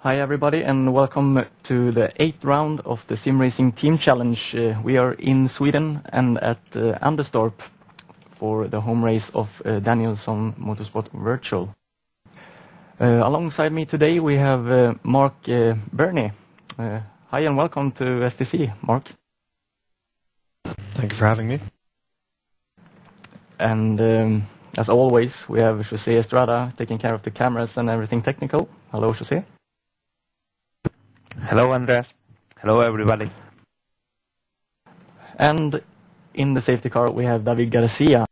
Hi everybody and welcome to the 8th round of the Simracing Team Challenge. We are in Sweden and at Anderstorp for the home race of Danielsson Motorsports Virtual. Alongside me today we have Mark Burney. Hi and welcome to STC, Mark. Thank you for having me. And as always we have José Estrada taking care of the cameras and everything technical. Hello José. Hello, Andres. Hello, everybody. And in the safety car we have David Garcia.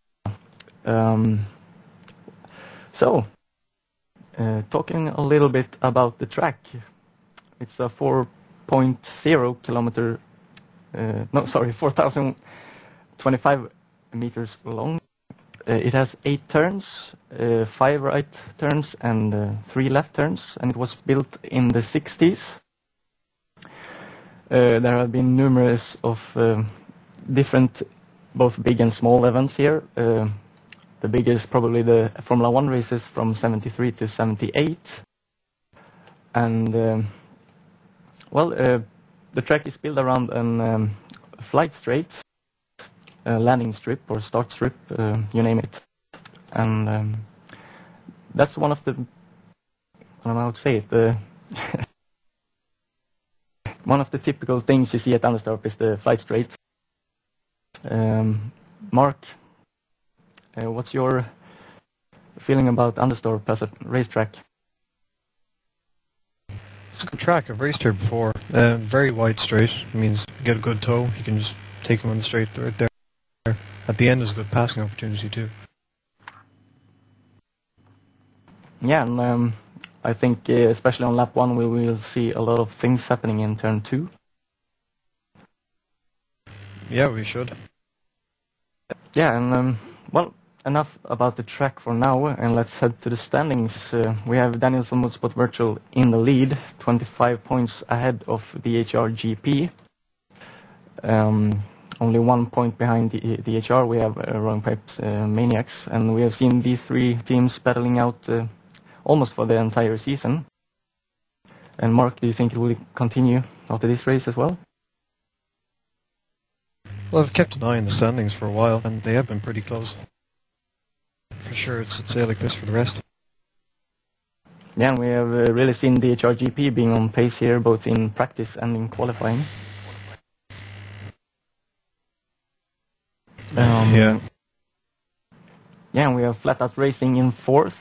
Talking a little bit about the track. It's a 4.0 kilometer, 4,025 meters long. It has 8 turns, 5 right turns and 3 left turns, and it was built in the 60s. There have been numerous of different, both big and small events here. The biggest probably the Formula 1 races from 73 to 78. And the track is built around a flight straight, landing strip or start strip, you name it. And that's one of the, I don't know how to say it, one of the typical things you see at Anderstorp is the flight straight. Mark, what's your feeling about Anderstorp as a racetrack? It's a good track. I've raced here before. Very wide straight. It means you get a good tow. You can just take them on the straight right there. At the end is a good passing opportunity too. Yeah, and I think especially on lap 1 we will see a lot of things happening in turn 2. Yeah, we should. Yeah, and enough about the track for now, and let's head to the standings. We have Danielsson Motorsports Virtual in the lead, 25 points ahead of DHR GP. Only 1 point behind DHR we have Wrong Pipes Maniacs, and we have seen these 3 teams battling out almost for the entire season. And Mark, do you think it will continue after this race as well? Well, I've kept an eye on the standings for a while, and they have been pretty close. For sure, it's a like this for the rest. Yeah, and we have really seen DHR GP being on pace here, both in practice and in qualifying. Yeah, and we have Flat Out Racing in 4th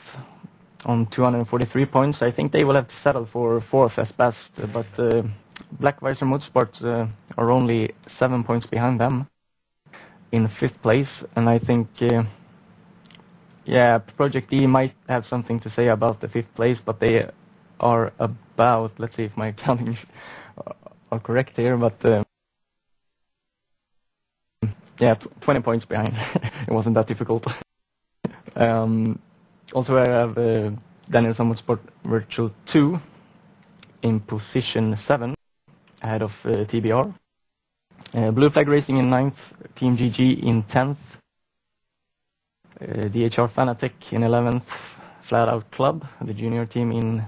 on 243 points. I think they will have to settle for 4th as best, but Black Visor Motorsports are only 7 points behind them in 5th place, and I think Project D might have something to say about the 5th place, but they are about, let's see if my counting are correct here, but 20 points behind. It wasn't that difficult. Also I have Danielsson Motorsports Virtual 2 in position 7 ahead of TBR. Blue Flag Racing in 9th, Team GG in 10th, DHR Fanatec in 11th, Flat Out Club, the junior team in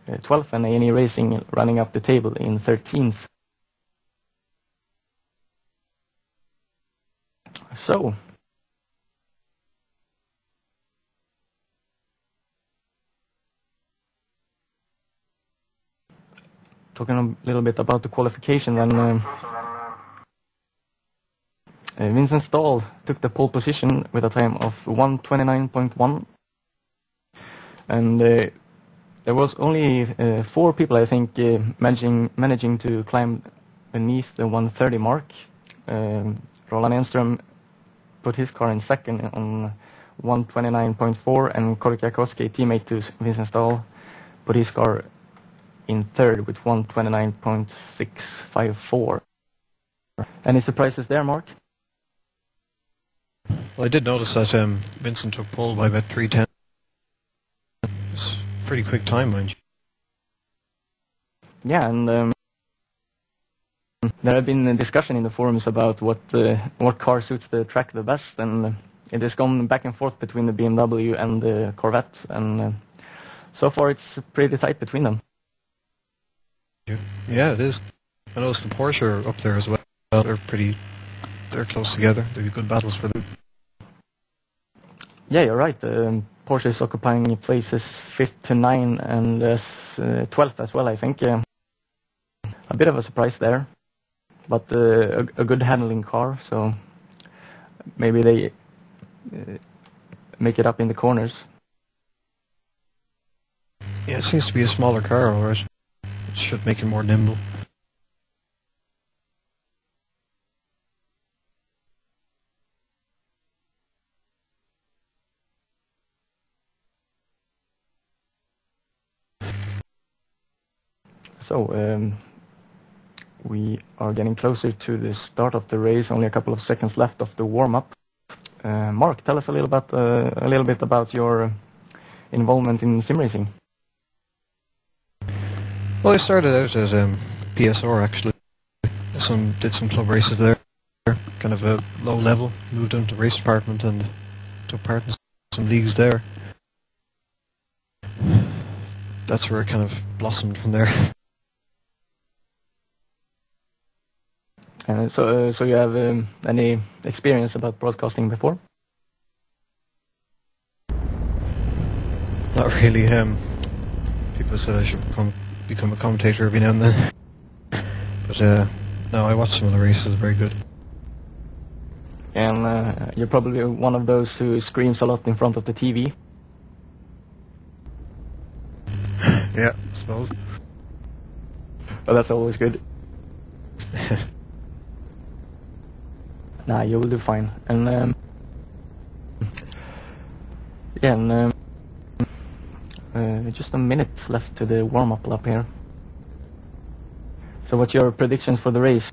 12th, and A&E Racing running up the table in 13th. So, talking a little bit about the qualification, then Vincent Staal took the pole position with a time of 1:29.1, and there was only 4 people, I think, managing to climb beneath the 1:30 mark. Roland Ehnström put his car in 2nd on 1:29.4, and Korkiakoski, teammate to Vincent Staal, put his car in 3rd with 1:29.654. Any surprises there, Mark? well, I did notice that Vincent took pole by about 3:10. It's a pretty quick time, mind you. Yeah, and there have been a discussion in the forums about what car suits the track the best, and it has gone back and forth between the BMW and the Corvette, and so far it's pretty tight between them. Yeah, it is. I noticed the Porsche are up there as well. They're close together. They'd be good battles for them. Yeah, you're right. Porsche is occupying places 5th to 9 and 12th as well, I think. A bit of a surprise there, but a good handling car, so maybe they make it up in the corners. Yeah, it seems to be a smaller car, alright. It should make it more nimble. So, we are getting closer to the start of the race, only a couple of seconds left of the warm-up. Mark, tell us a little bit about your involvement in sim racing. Well, I started out as PSR actually. Did some club races there, kind of a low level. Moved into the race department and took part in some leagues there. That's where it kind of blossomed from there. So you have any experience about broadcasting before? Not really. People said I should become a commentator every now and then. But no, I watched some of the races. Very good. And you're probably one of those who screams a lot in front of the TV. Yeah, I suppose. Well, that's always good. Nah, you will do fine. And yeah, and just a minute left to the warm-up lap here. So what's your predictions for the race?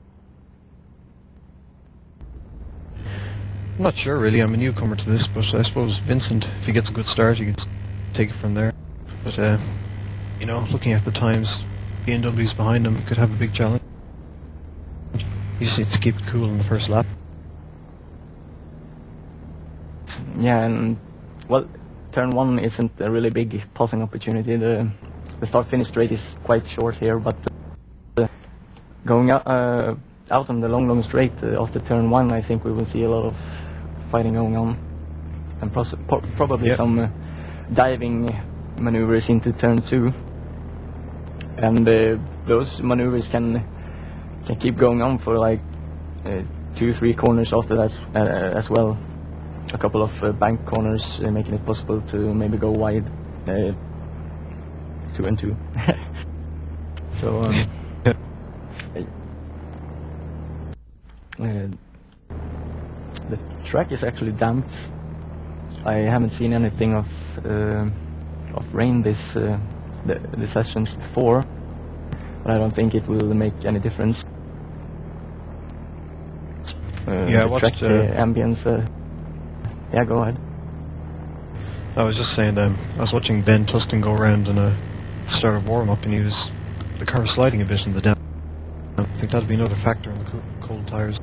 I'm not sure really. I'm a newcomer to this, but I suppose Vincent, if he gets a good start, he can take it from there. But you know, looking at the times, BMW's behind him could have a big challenge. He just needs to keep it cool in the first lap. Yeah, and well, turn 1 isn't a really big passing opportunity. The start-finish straight is quite short here, but going out on the long straight after turn 1, I think we will see a lot of fighting going on, and probably some diving maneuvers into turn 2, and those maneuvers can keep going on for like 2-3 corners after that as well. A couple of bank corners, making it possible to maybe go wide 2 and 2. So the track is actually damped. I haven't seen anything of rain the sessions before, but I don't think it will make any difference. Yeah, the track ambience. Yeah, go ahead. I was just saying, I was watching Ben Tustin go around in a start of warm-up, and the car was sliding a bit in the damp. I think that'd be another factor in the cold tyres.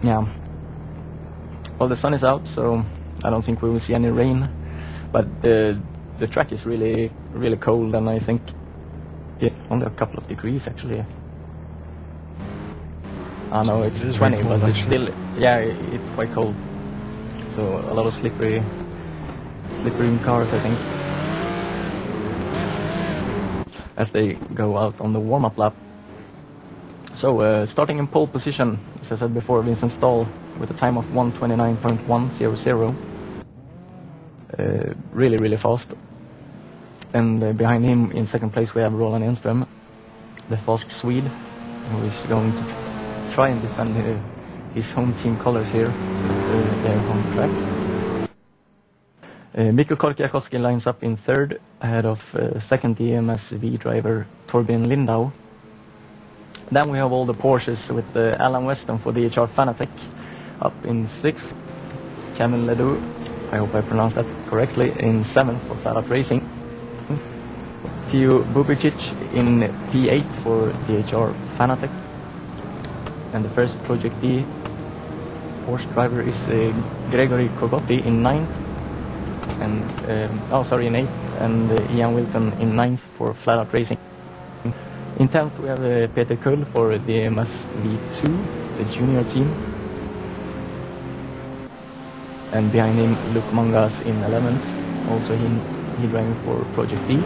Yeah. Well, the sun is out, so I don't think we will see any rain. But the track is really cold, and I think only a couple of degrees actually. I know it's 20, but it's still, yeah, it's quite cold. So a lot of slippery cars, I think, as they go out on the warm-up lap. So starting in pole position, as I said before, Vincent Staal with a time of 1:29.100. Really fast. And behind him in second place we have Roland Ehnström, the fast Swede, who is going to try and defend his home team colors here with their home track. Mikko Korkiakoski lines up in third, ahead of second DMSv driver Torbjörn Lindau. Then we have all the Porsches with Alan Weston for DHR Fanatec up in sixth. Kevin Ledoux, I hope I pronounced that correctly, in seventh for Sarat Racing. Teo Bubicic in P8 for DHR Fanatec. And the first Project D Porsche driver is Gregory Corgotti in ninth. And in eighth, and Ian Wilton in 9th for Flat Out Racing. In 10th we have Peter Kull for DMSv2, the junior team. And behind him Luke Mangas in 11th, also he driving for Project D.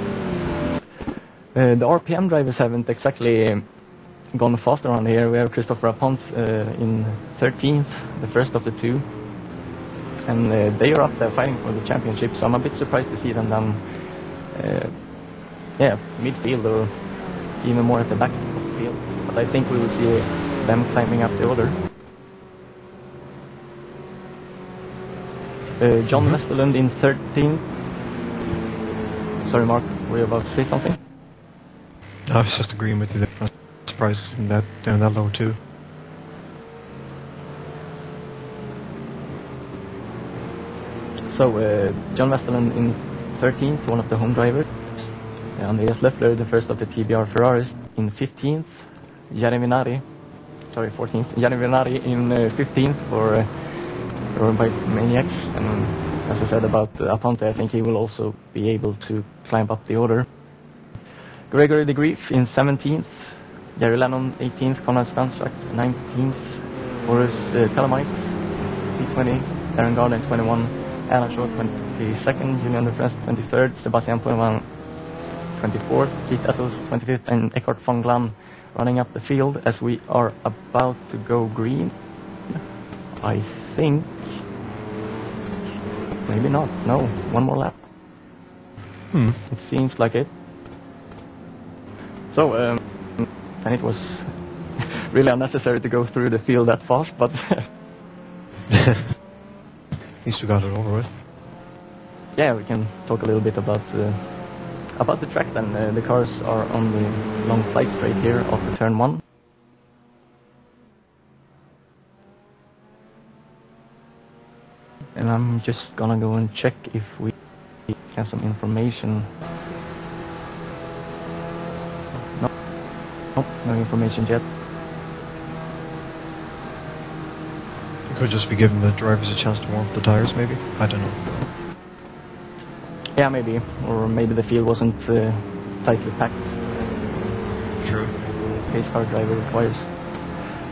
The RPM drivers haven't exactly gone fast around here. We have Christopher Apont in 13th, the first of the two. And they are up there fighting for the championship, so I'm a bit surprised to see them down midfield or even more at the back of the field. But I think we will see them climbing up the order. John Westerlund in 13th. Sorry Mark, were you about to say something? I was just agreeing with you there. I'm surprised that down that low too. So John Westerlund in 13th, one of the home drivers. Andreas Löffler, the first of the TBR Ferraris, in 15th. 14th. Jari Vinari in 15th for Bike Maniacs. And as I said about Aponte, I think he will also be able to climb up the order. Gregory de Grief in 17th. Jerry Lennon 18th. Conrad Stanstrak 19th. Boris Calamite P20. Darren Garden 21. Alan Shaw 22nd. Julian De Frest 23rd. Sebastian Poelman 24th. Keith Ettles 25th. And Eckhart von Glan running up the field as we are about to go green. I think. Maybe not. No, one more lap. It seems like it. So, and it was really unnecessary to go through the field that fast, but At least we got it over with. Yeah, we can talk a little bit about the track then. The cars are on the long flight straight here after turn 1. And I'm just gonna go and check if we have some information. No information yet. You could just be giving the drivers a chance to warm up the tires, maybe? I don't know. Yeah, maybe. Or maybe the field wasn't tightly packed. True. Pace car driver requires.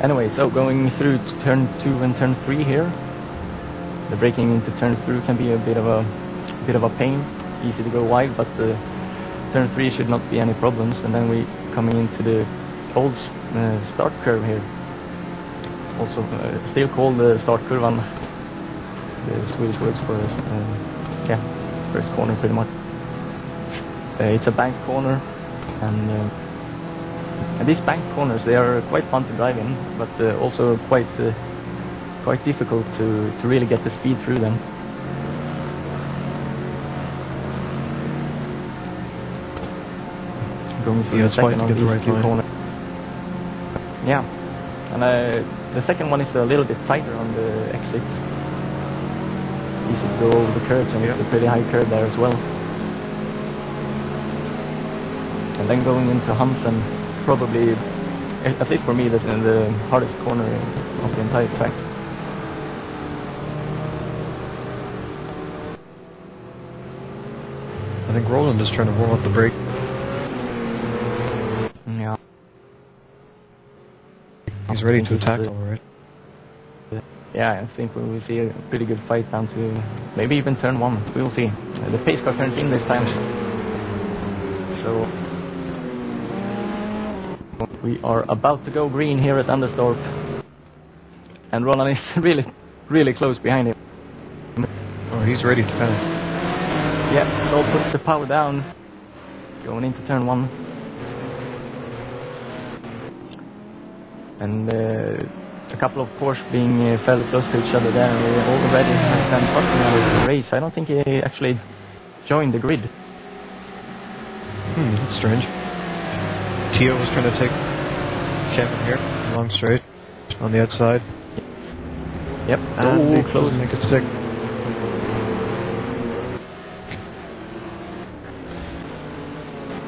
Anyway, so going through turn 2 and turn 3 here. The braking into turn 3 can be a bit of a pain. Easy to go wide, but turn 3 should not be any problems. And then we coming into the old start curve here. Also still called the start kurvan. The Swedish words for first corner pretty much. It's a bank corner, and these bank corners, they are quite fun to drive in, but also quite difficult to really get the speed through them. Going through the second on these two corners. Yeah, and the second one is a little bit tighter on the exit. Easy to go over the curves, and it's a pretty high curve there as well. And then going into Hansen, probably, at least for me, that's in the hardest corner of the entire track. I think Roland is trying to warm up the brake. Yeah. He's ready to attack, alright. Yeah, I think we will see a pretty good fight down to maybe even turn 1. We will see. The pace car turns in this time. So we are about to go green here at Anderstorp. And Roland is really close behind him. Oh, he's ready to finish. Yeah, so puts the power down. Going into turn 1. And a couple of Porsche being fairly close to each other there, and we already have Stan Foster out of the race. I don't think he actually joined the grid. That's strange. Teo was trying to take Kevin here, long straight, on the outside. Yep, and close, make it stick.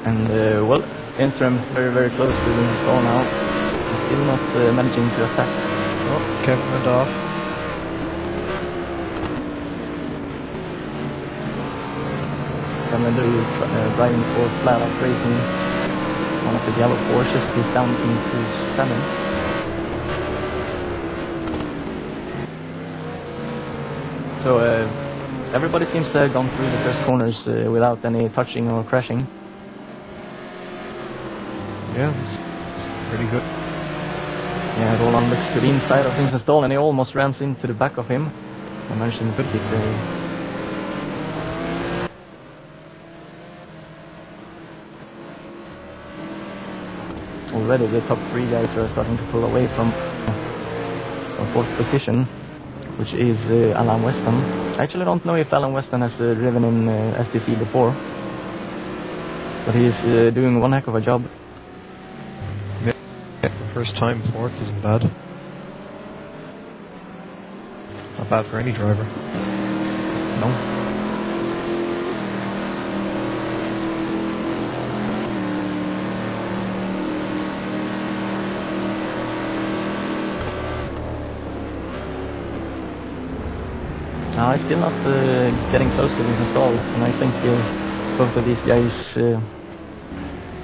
And well, Ehnström very close to the stall now. Still not managing to attack. Oh, Kevin went off. Ehnström and they're driving for flat out racing. One of the yellow Porsches is down into 7th. So everybody seems to have gone through the first corners without any touching or crashing. Yeah, it's pretty good. Yeah, Roland looks to the inside of Vincent Staal and he almost runs into the back of him. I mentioned good hit there. Already the top 3 guys are starting to pull away from 4th position, which is Alan Weston. I actually don't know if Alan Weston has driven in STC before, but he's doing one heck of a job. Yeah, the first time 4th isn't bad. Not bad for any driver. No. No, it's still not getting close to Vincent Staal, and I think both of these guys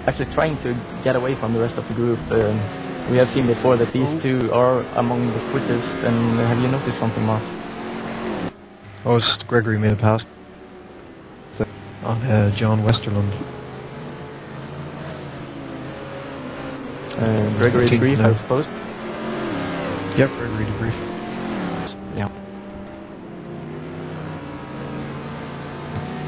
actually trying to get away from the rest of the group. We have seen before that these two are among the quickest, and have you noticed something, Mark? Oh, it's Gregory made a pass on John Westerlund. Gregory debrief, I suppose? Yep, Gregory debrief. Yeah.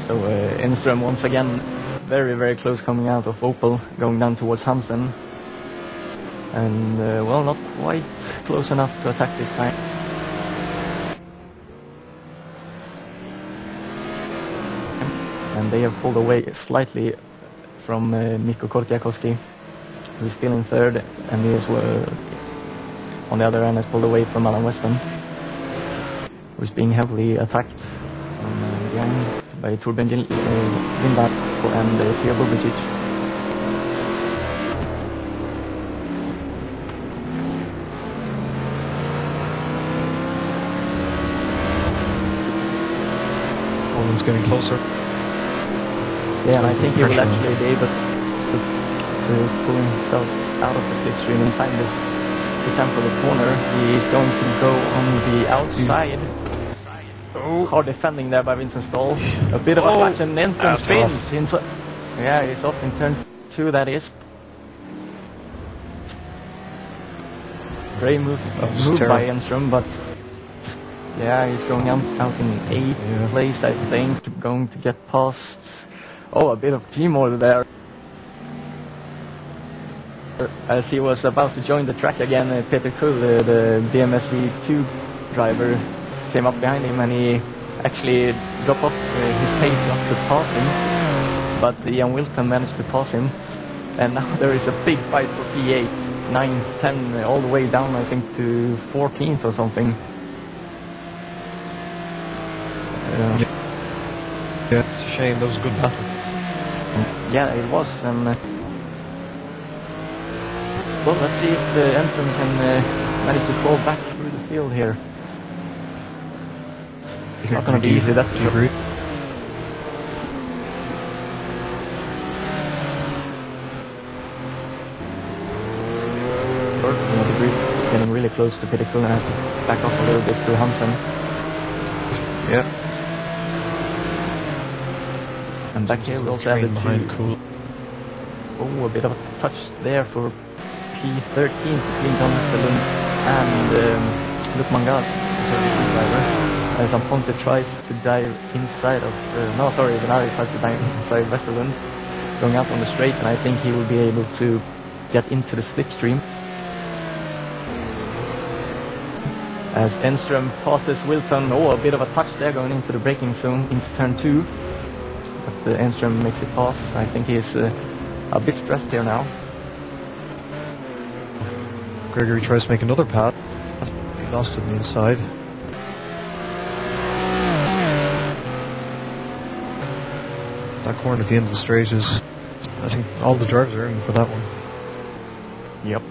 So Ehnström once again very, very close coming out of Opel, going down towards Hansen. And, well, not quite close enough to attack this time. And they have pulled away slightly from Mikko Korkiakoski, who's still in 3rd, and he is, on the other end, has pulled away from Alan Weston, who's being heavily attacked from behind by Torbjörn Lindau and Teo Bubicic. Roland's getting closer. Yeah, and I think he will actually be able to pull himself out of the slipstream and find the tempo of the corner. He is going to go on the outside. Hard defending there by Vincent Staal. A bit of a clutch and Ehnström spins. Yeah, he's off in turn 2, that is. Great move by Ehnström, but yeah, he's going out in 8th place, I think, going to get past. Oh, a bit of team order there. As he was about to join the track again, Peter Kuhl, the DMSv 2 driver, came up behind him and he actually dropped off his pace not to pass him, but Ian Wilson managed to pass him, and now there is a big fight for P8, 9, 10, all the way down I think to 14th or something. Yeah, it's a shame, that was a good battle. Yeah, it was, and well, let's see if Ehnström can manage to crawl back through the field here. It's not going to be easy, that's for sure. The group getting really close to Peter Kuhl and have to back off a little bit to Hansen. Yeah. And back here we also have the behind Kuhl. Oh, a bit of a touch there for P13 between John Westerlund and Luc Mangas, the 32 driver. As Aponte tries to dive inside of, Venari tries to dive inside Westerlund, going out on the straight, and I think he will be able to get into the slipstream. As Ehnström passes Wilson, a bit of a touch there going into the braking zone into turn 2. But Ehnström makes it pass. I think he is a bit stressed here now. Gregory tries to make another pass. He lost it on the inside. That corner at the end of the straight is, I think all the drivers are in for that one. Yep.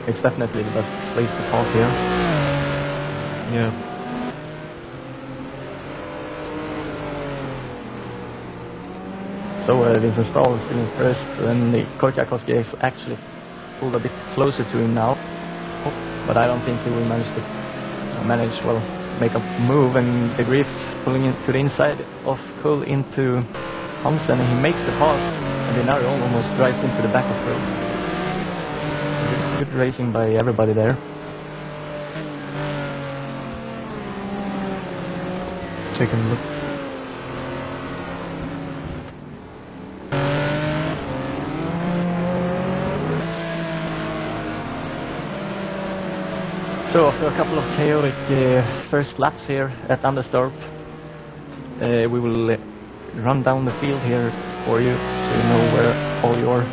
It's definitely the best place to pass here. Yeah. So Vincent Staal is still in first, and Korkiakoski is actually pulled a bit closer to him now. But I don't think he will make a move, and the Grief pulling in to the inside of Kull into Hansen, and he makes the pass, and Vinari almost drives into the back of Kull. Good racing by everybody there. Taking a look. So after a couple of chaotic first laps here at Anderstorp, we will run down the field here for you so you know where all your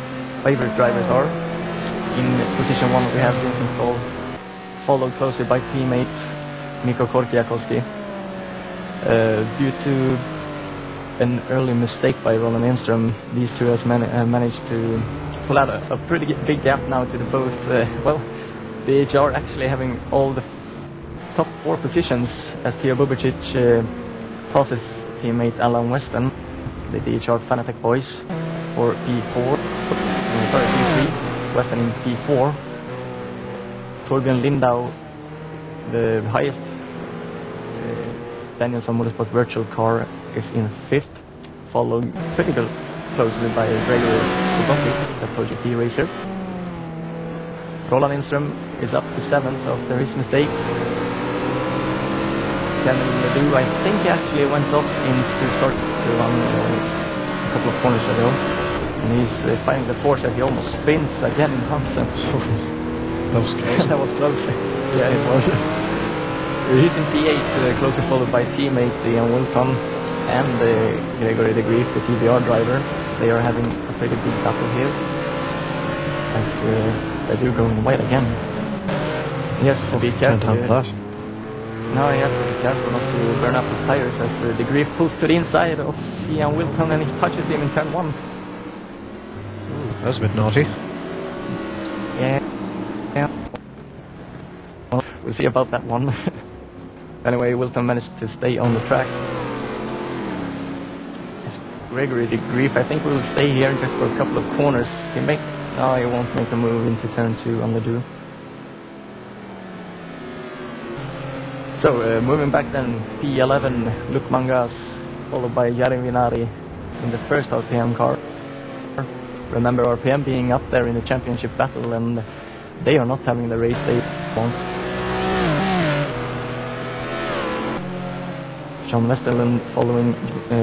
favorite drivers are. In position 1 we have Vincent Staal, followed closely by teammate Mikko Korkiakoski. Due to an early mistake by Roland Ehnström, these two have managed to pull out a pretty big gap now to the both, DHR actually having all the top 4 positions as Teo Bubicic passes teammate Alan Weston, the DHR Fanatec boys, for P3, Weston in P4. Torbjörn Lindau, the highest Danielsson Motorsports Virtual car, is in 5th, followed pretty closely by Gregor Kubocki, the Project D racer. Roland Ehnström is up to 7th after his mistake. Ledoux, I think he actually went off into start to run a couple of corners ago. And he's finding the force that he almost spins again in Hansen. That was close. That was close. Yeah, it was. He's in P8, closely followed by teammate Ian Wilton and Gregory de Grief, the TBR driver. They are having a pretty big battle here. As they do going wide again. Yes, be careful. Now he has to be careful not to burn up his tires as the Grief pulls to the inside of Ian Wilton and he touches him in turn 1. That was a bit naughty. Yeah. Well, we'll see about that one. Anyway, Wilton managed to stay on the track. Gregory de Grief, I think will stay here just for a couple of corners. He won't make a move into turn 2 on Ledoux. So, moving back then, P11, Luc Mangas, followed by Jari Vinari in the first RPM car. Remember RPM being up there in the championship battle, and they are not having the race they want. Sean Westerlund following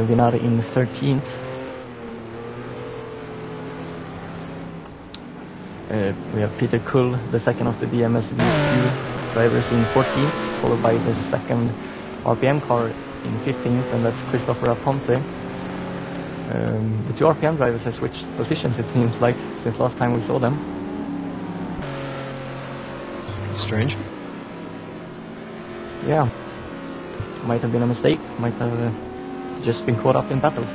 Vinari in 13th. We have Peter Kull, the second of the DMSv drivers, in 14th, followed by the second RPM car in 15th, and that's Christopher Aponte. The two RPM drivers have switched positions, it seems like, since last time we saw them. Strange. Yeah. Might have been a mistake, might have just been caught up in battle.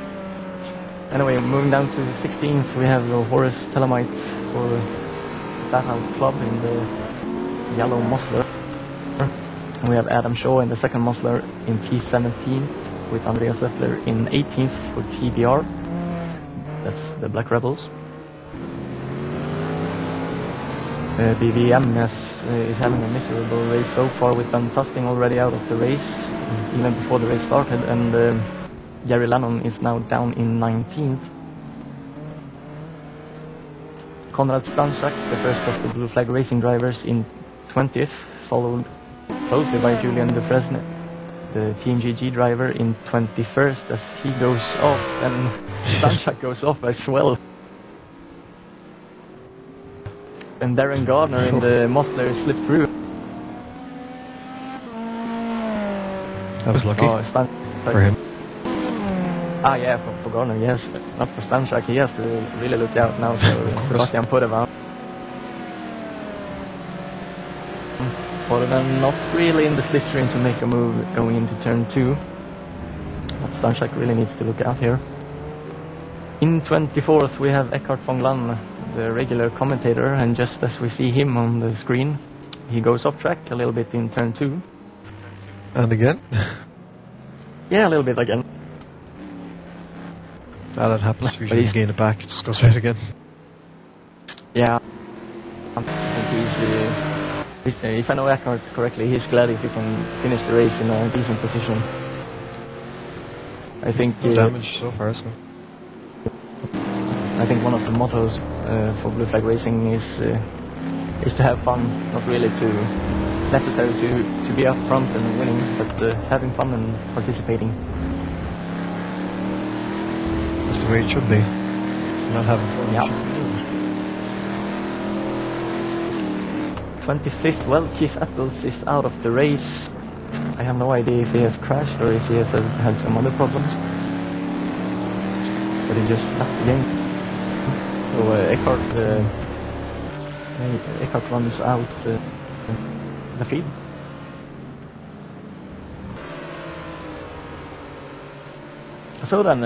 Anyway, moving down to 16th, we have Horace Telemite for Bathouse Club in the yellow Musler. And we have Adam Shaw in the second Musler in P17, with Andreas Wessler in 18th for TBR. That's the Black Rebels. BVM is having a miserable race so far, with Ben Tusting already out of the race, even before the race started, and Jerry Lannon is now down in 19th. Konrad Stanczak, the first of the Blue Flag Racing drivers, in 20th, followed closely by Julian Dufresne, the Team GG driver, in 21st, as he goes off, and Stanczak goes off as well. And Darren Gardner in the Musler slipped through. That was lucky for him. Ah, yeah, for Gardner, yes. Not for Stanczak, he has to really look out now, so Sebastian Podevan. Podevan not really in the slipstream to make a move going into turn 2. But Stanczak really needs to look out here. In 24th we have Eckhart von Glan, the regular commentator, and just as we see him on the screen, he goes off track a little bit in turn 2. And again? Yeah, a little bit again. That happens usually. You gain it back, it just goes right again. Yeah. I think if I know Eckhart correctly, he's glad if he can finish the race in a decent position. I think no damage so far, so. I think one of the mottos for Blue Flag Racing is to have fun, not really necessary to be up front and winning, but having fun and participating. That's the way it should be. Not having fun. Yeah. 25th, well, Keith Apples is out of the race. I have no idea if he has crashed or if he has had some other problems. But he just left the game. So Eckhart runs out the feed. So then,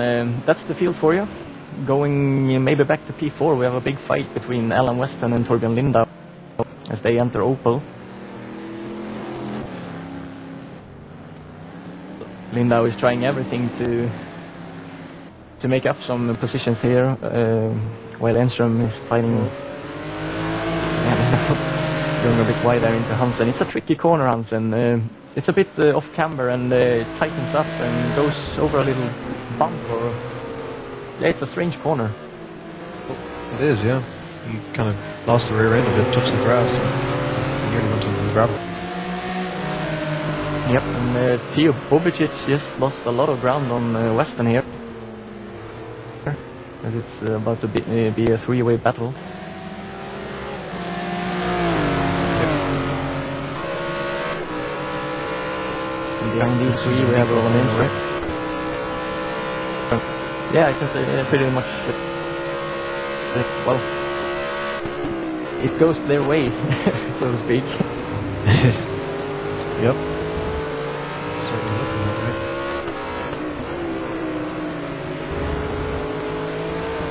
that's the field for you. Going maybe back to P4, we have a big fight between Alan Weston and Torbjörn Lindau as they enter Opel. Lindau is trying everything to make up some positions here, while Ehnström is fighting, going a bit wider into Hansen. It's a tricky corner, Hansen. It's a bit off camber and tightens up and goes over a little bump. Or yeah, it's a strange corner. It is, yeah. He kind of lost the rear end of it, touched the grass, and nearly went into the gravel. Yep, and Teo Bubicic just lost a lot of ground on Weston here. As it's about to be a three-way battle. And behind these three we have Roland Ehnström. Yeah, I can say pretty much, well, it goes their way, so to speak. Yep.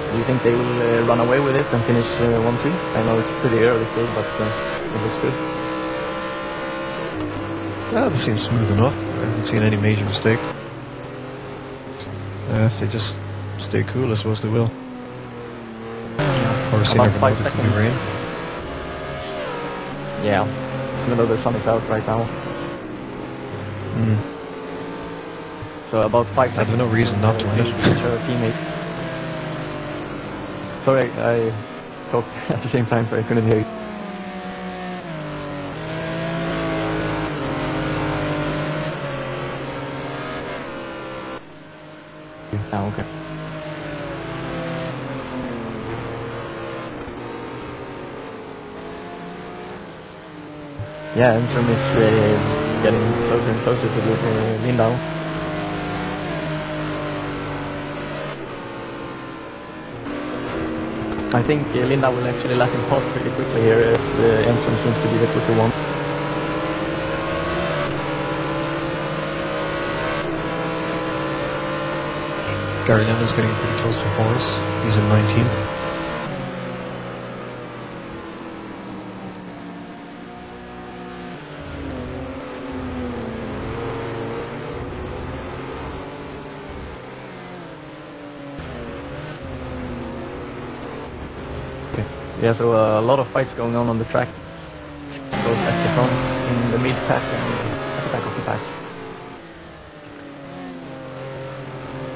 Do you think they will run away with it and finish 1-2? I know it's pretty early still, but it looks good. Yeah, they seem smooth enough. I haven't seen any major mistake. If they just stay cool, I suppose they will. Of course, About never 5 know, seconds. it could be rain. Yeah, even though the sun is out right now. So about 5 seconds. I have no reason not to win it. Our teammate. Sorry, I talked at the same time, so I couldn't hear you. Ah, okay. Yeah, Ehnström is getting closer and closer to Lindau. I think Lindau will actually let him pass pretty quickly here, as Ehnström seems to be the quicker one. Gary Lennon is getting pretty close to Horace. He's in 19th. Yeah, so a lot of fights going on the track. Both at the front, in the mid pack, and at the back of the pack.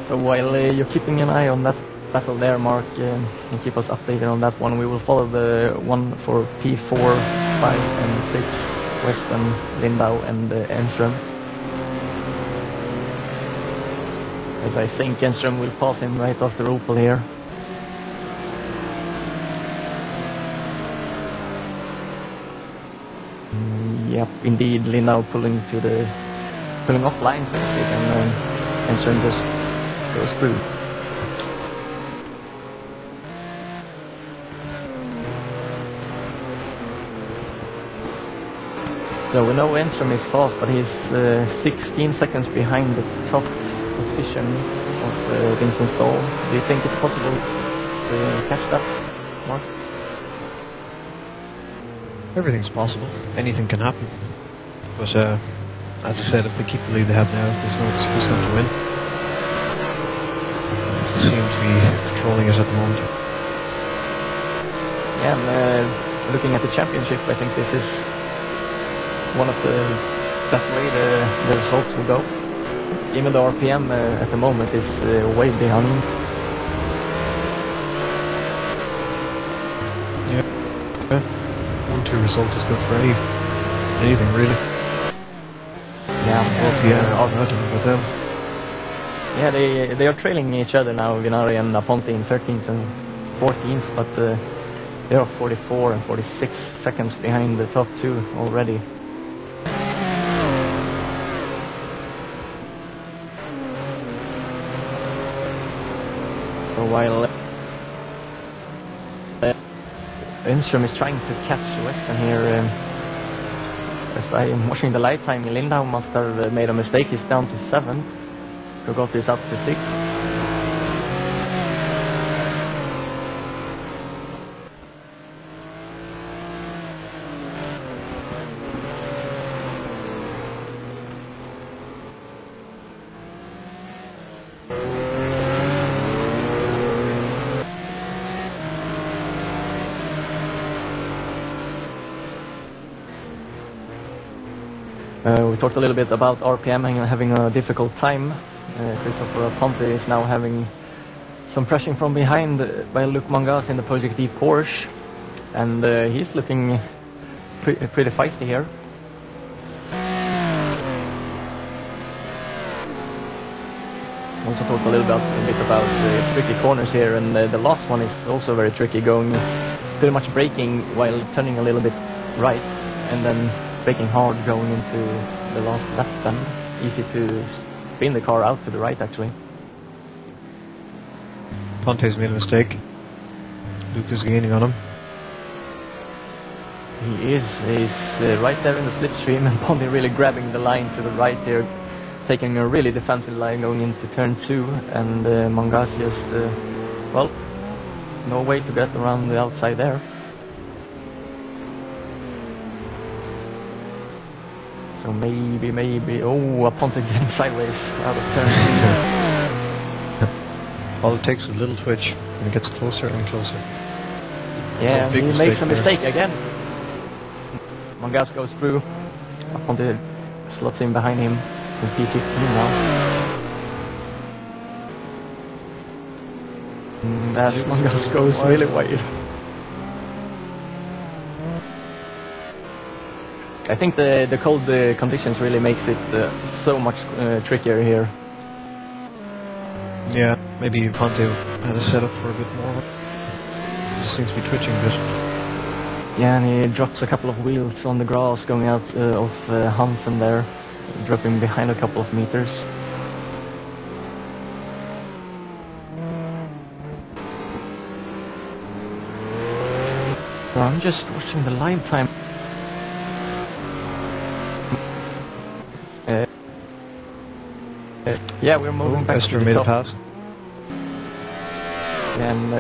So while you're keeping an eye on that battle there, Mark, and keep us updated on that one, we will follow the one for P4, 5 and 6, Weston, Lindau and Ehnström. As I think Ehnström will pass him right after Opel here. Yep, indeed, Lindau pulling off line, so to speak, and Ehnström just goes through. So we know Ehnström is fast, but he's 16 seconds behind the top position of Vincent Staal. Do you think it's possible to catch that, Mark? Everything's possible. Anything can happen. But as I said, if they keep the lead they have now, there's no excuse not to win. They seem to be controlling it at the moment. Yeah, and looking at the championship, I think this is one of the best way the results will go. Even the RPM at the moment is way behind. Yeah. 1-2 result is good for anything really. Yeah, with them. Yeah, they are trailing each other now, Vinari and Aponte in 13th and 14th, but they are 44 and 46 seconds behind the top two already. So while Ehnström is trying to catch Western here, as I am watching the live time, Lindau must have made a mistake. He's down to 7th. Corvette is up to 6th. We talked a little bit about RPM having a difficult time. Christopher Aponte is now having some pressure from behind by Luc Mangas in the Project D Porsche, and he's looking pretty feisty here. Also talked a little bit about tricky corners here, and the last one is also very tricky, going pretty much braking while turning a little bit right, and then braking hard going into the last lap bend. Easy to spin the car out to the right, actually. Ponte's made a mistake. Luke is gaining on him. He is. He's right there in the slipstream, and Ponte really grabbing the line to the right here, taking a really defensive line going into turn 2, and Mangas just, well, no way to get around the outside there. So maybe, oh, Aponte getting sideways out of turn 2. All it takes is a little twitch, and it gets closer and closer. Yeah, he makes a mistake again. Mangas goes through. Aponte slots in behind him in P15 now. And as Mangas goes really wide. I think the cold conditions really makes it so much trickier here. Yeah, maybe Ponte had a setup for a bit more. Just seems to be twitching a bit. Yeah, and he drops a couple of wheels on the grass going out of Hansen there, dropping behind a couple of meters. So I'm just watching the live time. Yeah, we're moving back to the made top. a pass. And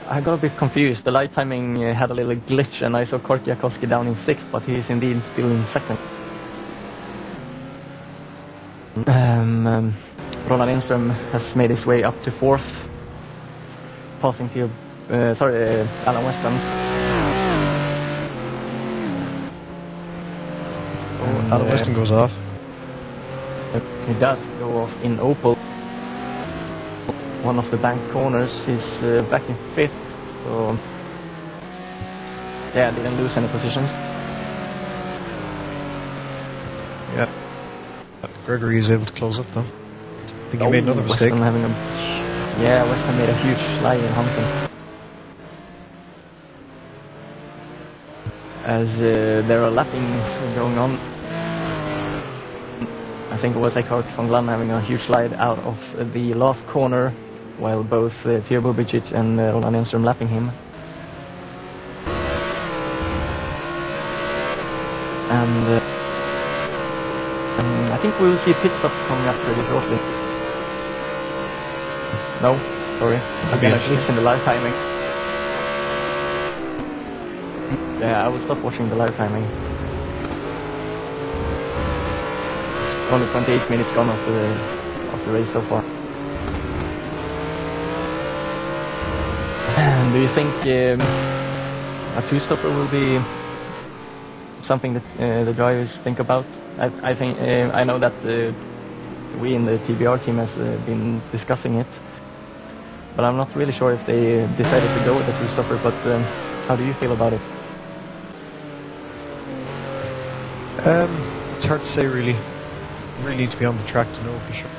I got a bit confused. The light timing had a little glitch, and I saw Korkiakoski down in 6th, but he is indeed still in 2nd. Roland Ehnström has made his way up to 4th, passing to Alan Weston. Alan Weston goes off. He does go off in Opel. One of the bank corners. He's back in 5th. So yeah, didn't lose any positions. Yeah. Gregory is able to close up though. I think he made another mistake. Weston made a huge slide in Hansen. As there are lapping going on. I think it was Eckhart von Glan having a huge slide out of the last corner, while both Teo Bubicic and Roland Ehnström lapping him. And I think we will see pit stops coming up pretty shortly. No, sorry. Again, a glitch in the live timing. Yeah, I will stop watching the live timing. Only 28 minutes gone of the race so far. Do you think a two-stopper will be something that the drivers think about? I think I know that we in the TBR team has been discussing it, but I'm not really sure if they decided to go with a two-stopper. But how do you feel about it? It's hard to say really. You really need to be on the track to know for sure.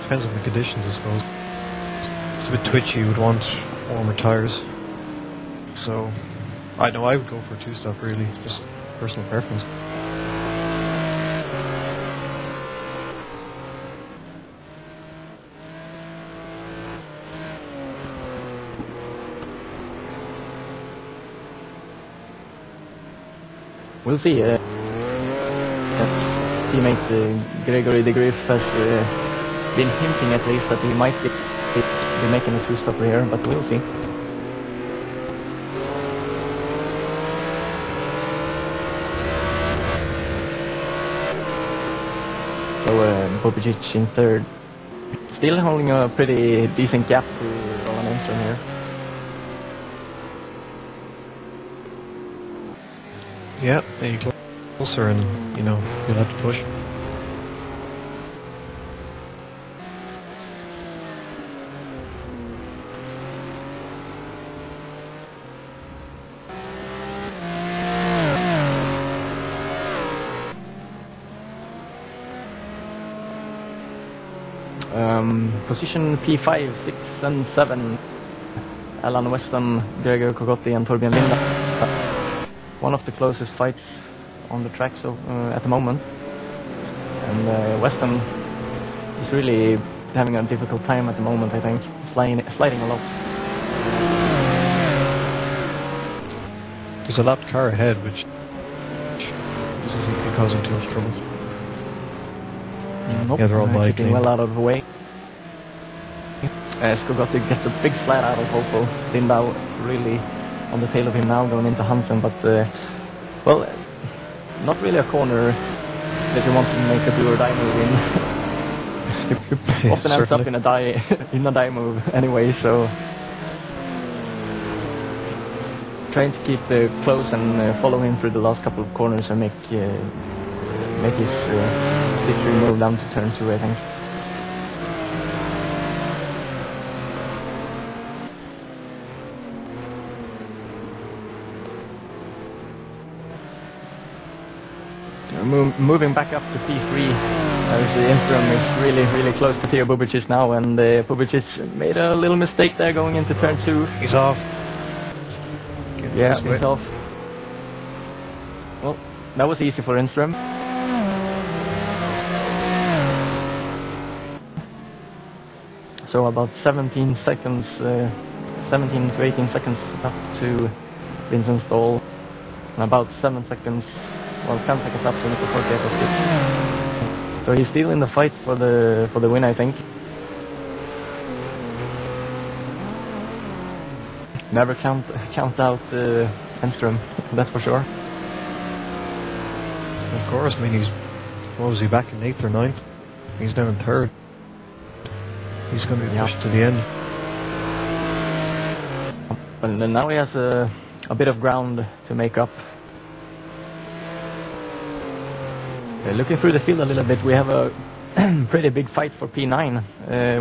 Depends on the conditions, I suppose. It's a bit twitchy, you would want warmer tyres. So, I know I would go for a two-stop really, just personal preference. We'll see. Teammate Gregory de Griff has been hinting at least that he might be making a two-stopper here, but we'll see. So Bubicic in third, still holding a pretty decent gap to Roland Ehnström here. Yeah, you go closer and, you know, you'll have to push. Position P5, 6 and 7, Alan Weston, Mikko Korkiakoski and Torbjörn Lindau. One of the closest fights on the track at the moment. And Weston is really having a difficult time at the moment, I think. Sliding a lot. There's a lapped car ahead, which isn't causing too much trouble. Nope, yeah, they're all keeping well out of the way. Korkiakoski gets a big flat out of Hopo. Lindau really on the tail of him now, going into Hansen, but well, not really a corner that you want to make a do or die move in. Often ends up in a die move anyway, so trying to keep close and follow him through the last couple of corners and make his victory move down to turn 2, I think. Moving back up to P3, obviously Ehnström is really close to Teo Bubicic now, and Bubicic made a little mistake there going into turn 2. He's off. Yeah, he's off. Well, that was easy for Ehnström. So about 17 seconds, 17 to 18 seconds up to Vincent Staal, and about 7 seconds. Well, 10 seconds up to Mikko Korkiakoski. So he's still in the fight for the win, I think. Never count out Ehnström, that's for sure. Of course, I mean, what was he, back in 8th or 9th? He's now in 3rd. He's going to be pushed to the end. But now he has a bit of ground to make up. Looking through the field a little bit, we have a pretty big fight for P9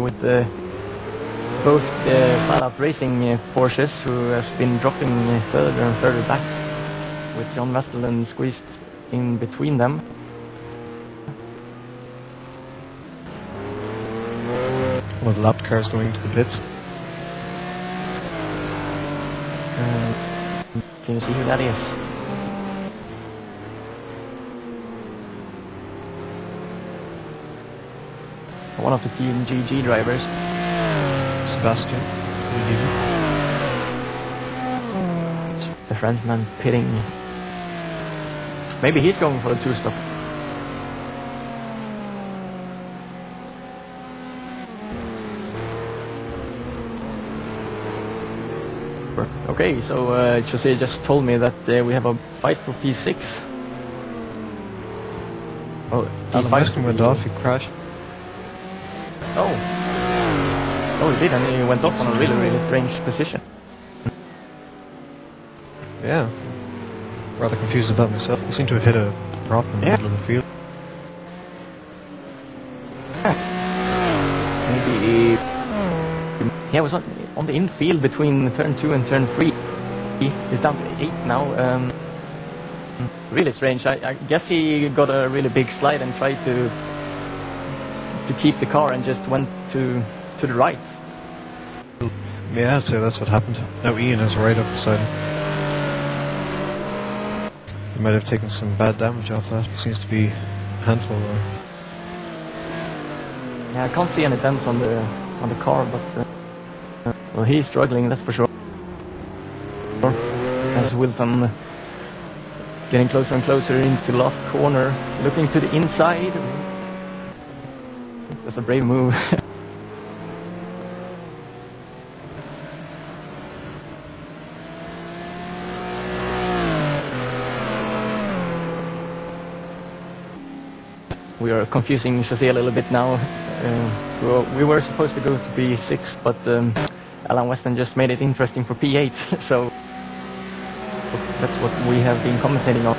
with both Flat Out Racing Porsches, who has been dropping further and further back, with John Westerlund squeezed in between them. Well, the lapped car's going to the pits. Can you see who that is? One of the Team GG drivers. Sebastian. The Frenchman pitting. Maybe he's going for a two-stop. Okay, so Jose just told me that we have a fight for P6. Oh, Alan Weston went off, he crashed. Oh, he did, and he went off on a really strange position. Yeah. Rather confused about myself. I seem to have hit a prop in the middle of the field. Maybe... Yeah, it was on the infield between turn 2 and turn 3. He's down to 8 now. Really strange. I guess he got a really big slide and tried to keep the car and just went to the right. Yeah, so that's what happened. Now Ian is right up beside him. He might have taken some bad damage off that. He seems to be a handful though. Yeah, I can't see any dents on the car, but well, he's struggling, that's for sure. As Wilson getting closer and closer into the last corner, looking to the inside. That's a brave move. We are confusing Jose a little bit now. We were supposed to go to P6, but Alan Weston just made it interesting for P8, so that's what we have been commentating on.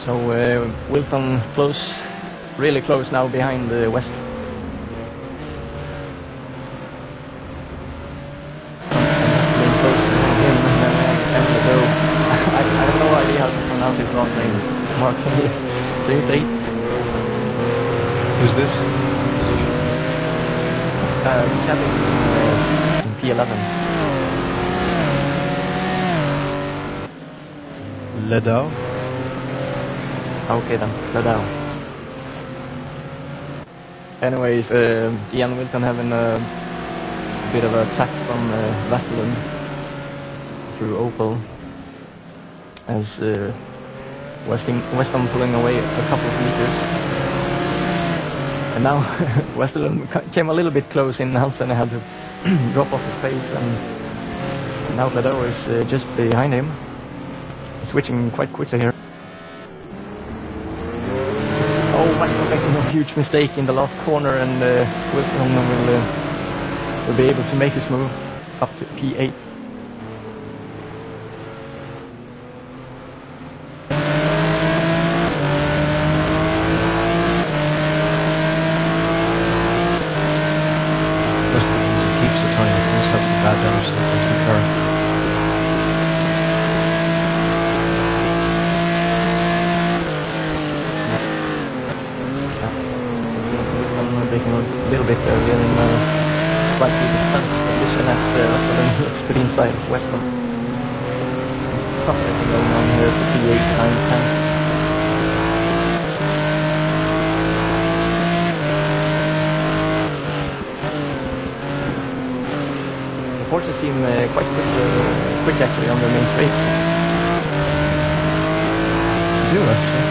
So Wilson close, really close now behind West. I have no idea how to pronounce his last name. Mark, can you say? Who's this? In P11. Lindau? Okay then, Lindau. Anyways, Ian Wilson having a bit of a attack from Vaseline through Opel, as Weston pulling away a couple of meters. And now Westerlund came a little bit close in Hansen, had to drop off his pace, and now Lindau is just behind him, switching quite quickly here. Oh, Weston making a huge mistake in the last corner, and Wilson will be able to make his move up to P8. Quick actually on the main straight. Do actually.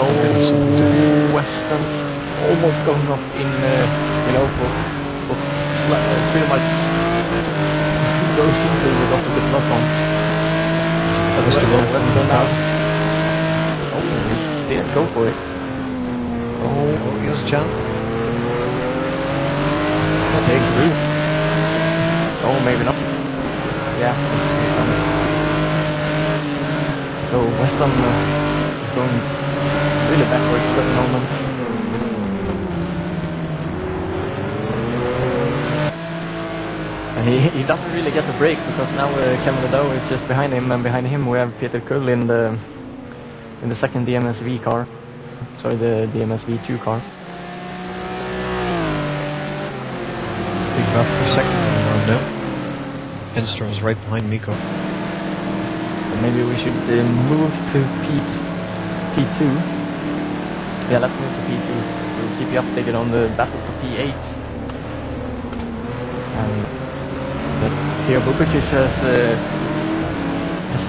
Oh, Weston almost going off in for pretty much goes into the opposite lock on. Weston now. Oh, he didn't go for it. Oh, he has a chance. Take through. Oh, maybe not. Yeah. So Weston is going really backwards at the moment. And he doesn't really get the break, because now Kevin Lindau is just behind him, and behind him we have Peter Kull in the second DMSv car. Sorry, the DMSv2 car. Big gap for second round now. Ehnström is right behind Mikko. So maybe we should move to P2. Yeah, let's move to P2. We'll keep you updated on the battle for P8. And Teo Bubicic has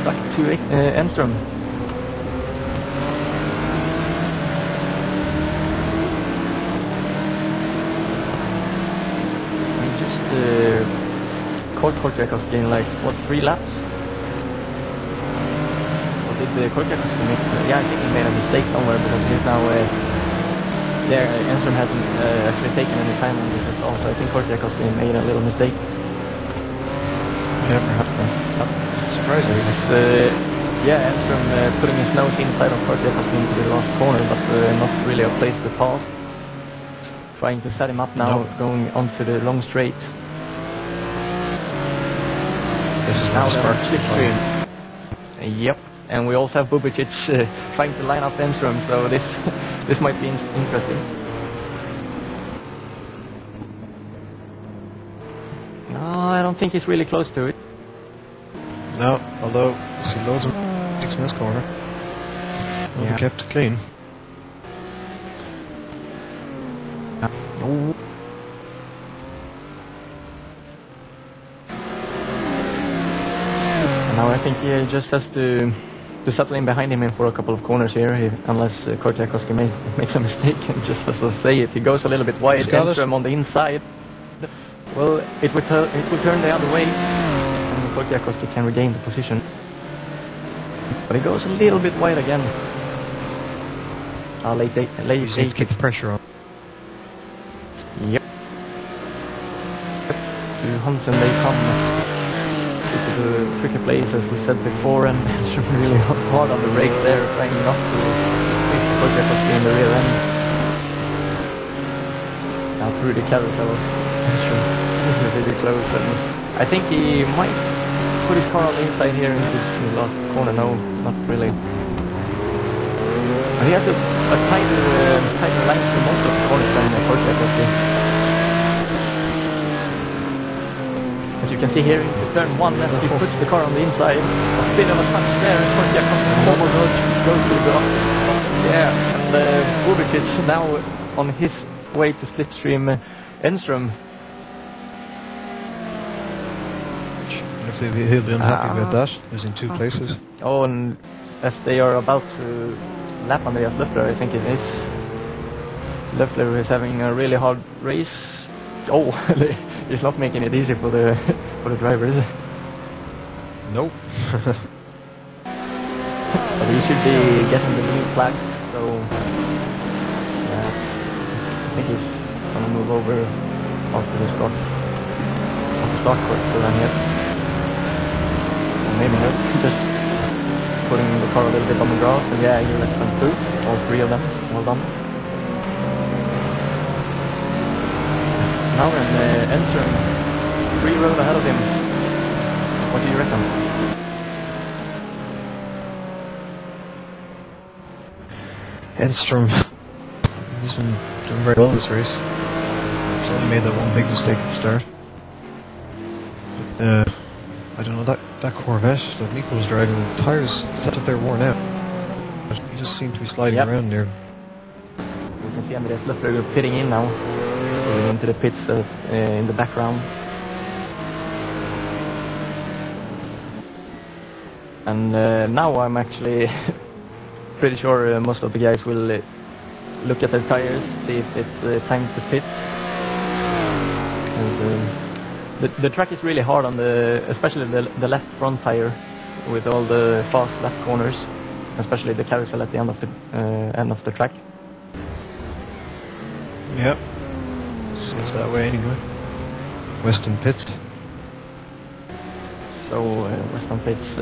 stuck to Ehnström. Korkiakoski in like, what, 3 laps? Or did Korkiakoski make... Yeah, I think he made a mistake somewhere, because he's now Yeah, Ehnström hasn't actually taken any time on this at all, so I think Korkiakoski made a little mistake. Yeah, perhaps. Surprising. Yeah, Ehnström putting his nose inside of Korkiakoski into the last corner, but not really a place to pass. Trying to set him up now, going onto the long straight. This is Now now they're the slipstream. Yep, and we also have Bubicic trying to line up Ehnström, so this might be interesting. No, I don't think he's really close to it. No, although you see loads of sticks in this corner. Well, Yeah. They kept it clean. Oh. Now I think he just has to settle in behind him for a couple of corners here, unless Korkiakoski makes a mistake. And just as I say it, he goes a little bit wide. Ehnström on the inside. Well, it will turn the other way, and Korkiakoski can regain the position. But he goes a little bit wide again. Late He keeps the pressure on. Yep. To Hansen they come. This is a tricky place, as we said before, and it's really hard on the brake there, trying not to push Korkiakoski in the rear end. Now through the carousel, this is really close, and I think he might put his car on the inside here into the last corner. No, not really. But he has a tighter line through most of the corners than Korkiakoski. As you can see here into turn 1, as he puts the car on the inside, a bit of a touch there, and Korkiakoski almost goes to the ground. Yeah, and Bubicic now on his way to slipstream Ehnström. He'll be unhappy with that. He's in 2 places. Oh, and as they are about to lap Andreas Löffler, I think it is. Löffler is having a really hard race. Oh, he's not making it easy for the drivers. Nope. But he should be getting the green flag, so yeah, I think he's gonna move over after the start course to run here. Or maybe not, just putting the car a little bit on the grass, and yeah, he left them 2, all 3 of them, well done. Now then, Ehnström, 3 rows ahead of him. What do you reckon? Ehnström, he's been doing very well in this race. He's only made that one big mistake at the start. But, I don't know, that Corvette that Mikko was driving, the tyres, that's what they're worn out. But he just seemed to be sliding around there. We can see Andreas Löffler pitting in now, going into the pits in the background. And now I'm actually pretty sure most of the guys will look at their tires, see if it's time to pit. And, the track is really hard on especially the left front tire, with all the fast left corners, especially the carousel at the end of the track. Yep. Seems that way anyway. Weston pits. So Weston pits.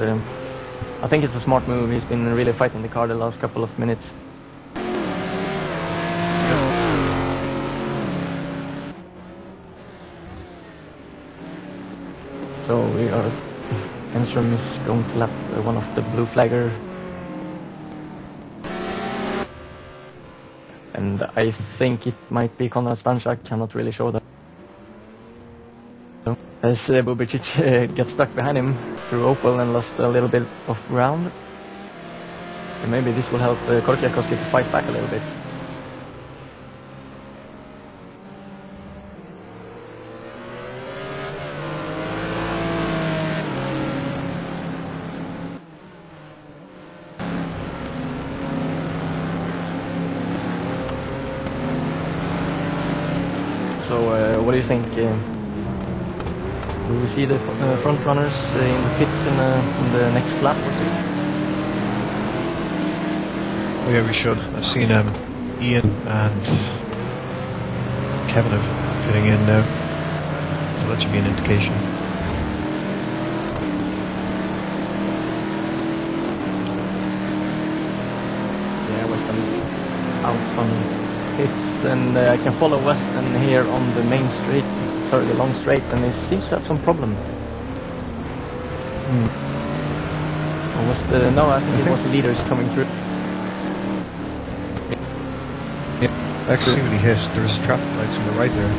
I think it's a smart move. He's been really fighting the car the last couple of minutes. So Ehnström is going to lap one of the blue flagger. And I think it might be Konrad Stanchak, I'm not really sure that. As Bubicic gets stuck behind him through Opel and lost a little bit of ground. And maybe this will help Korkiakoski to fight back a little bit. So what do you think? Will we see the front runners in the pits in the next lap or 2? Oh yeah, we should. I've seen Ian and Kevin are fitting in now, so that should be an indication. Yeah, Weston out on pits, and I can follow Weston here on the main straight, sorry, the long straight, and he seems to have some problem. Or was the, no, I think it was the leaders coming through. Yeah, actually when he hit, there was traffic lights on the right there.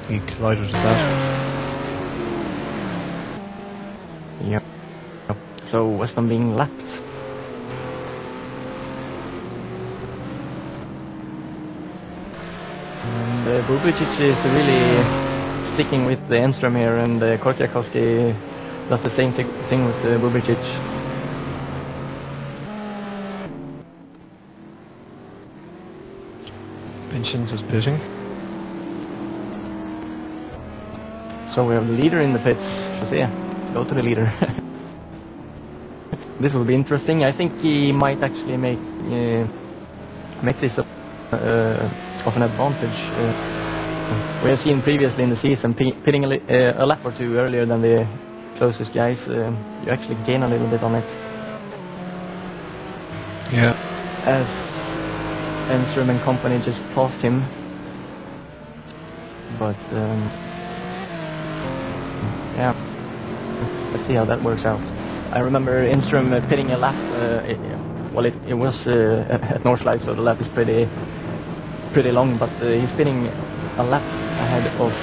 He collided with that. Yep. So Weston being lapped. And Bubicic is really sticking with the Ehnström here, and Korkiakoski does the same thing with Bubicic. Vincent is pitting. So we have the leader in the pits. Jose, go to the leader. This will be interesting. I think he might actually make this of an advantage. We have seen previously in the season pitting a lap or two earlier than the closest guys. You actually gain a little bit on it. Yeah. As Ehnström and company just passed him. But yeah, let's see how that works out. I remember Ehnström pitting a lap. It was at Northlight, so the lap is pretty long. But he's pitting a lap ahead of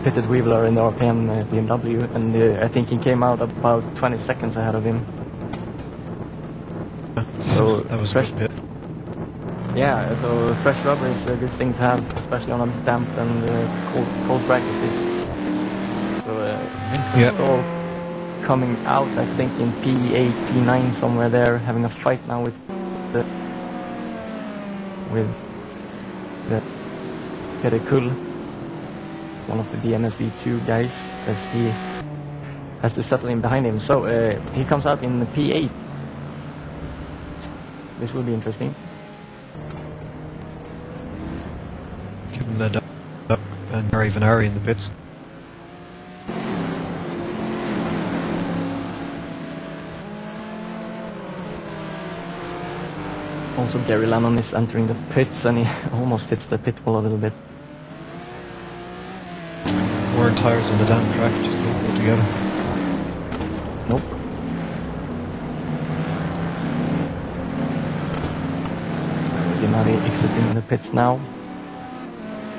pitted Weaveler in the RPM BMW, and I think he came out about 20 seconds ahead of him. So that was fresh pit. Yeah, so fresh rubber is a good thing to have, especially on a damp and cold practices. So Vincent Staal coming out, I think, in P8, P9 somewhere there, having a fight now with the Perikul, one of the DMSv2 guys, as he has to settle in behind him. So he comes out in P8. This will be interesting. Given that up and Gary Vanari in the pits. Also Gary Lannon is entering the pits, and he almost hits the pit wall a little bit. More tires on the damn track just don't go together. Nope. Gennady exiting the pits now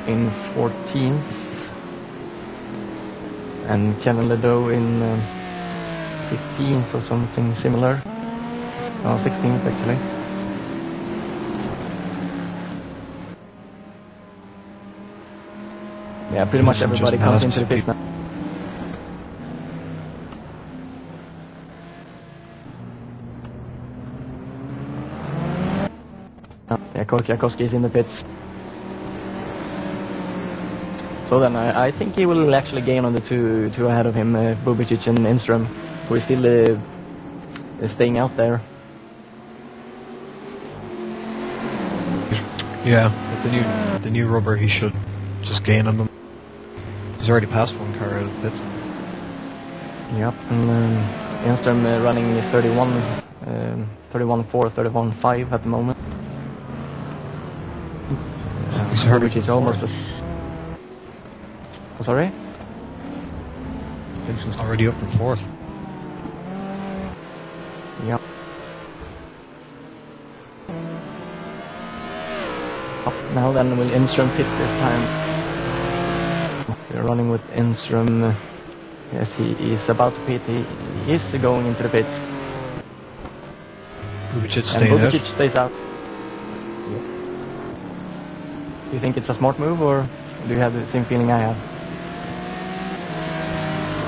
in 14th, and Kevin Ledoux in 15th or something similar. 16th actually. Yeah, pretty much everybody comes into the pits now. Yeah, Korkiakoski is in the pits. So then I think he will actually gain on the two ahead of him, Bubicic and Ehnström, who is still staying out there. Yeah, with the new rubber, he should just gain on them. He's already passed one car out of the pit. Yep, and Ehnström running 31.4, 31.5 at the moment. Which is almost a... Oh, sorry? Vincent's already up in 4th. Yep. Now then, will Ehnström pit this time? We're running with Ehnström. Yes, he is about to pit. He is going into the pits. Bubicic stays out. Yep. Do you think it's a smart move, or do you have the same feeling I have?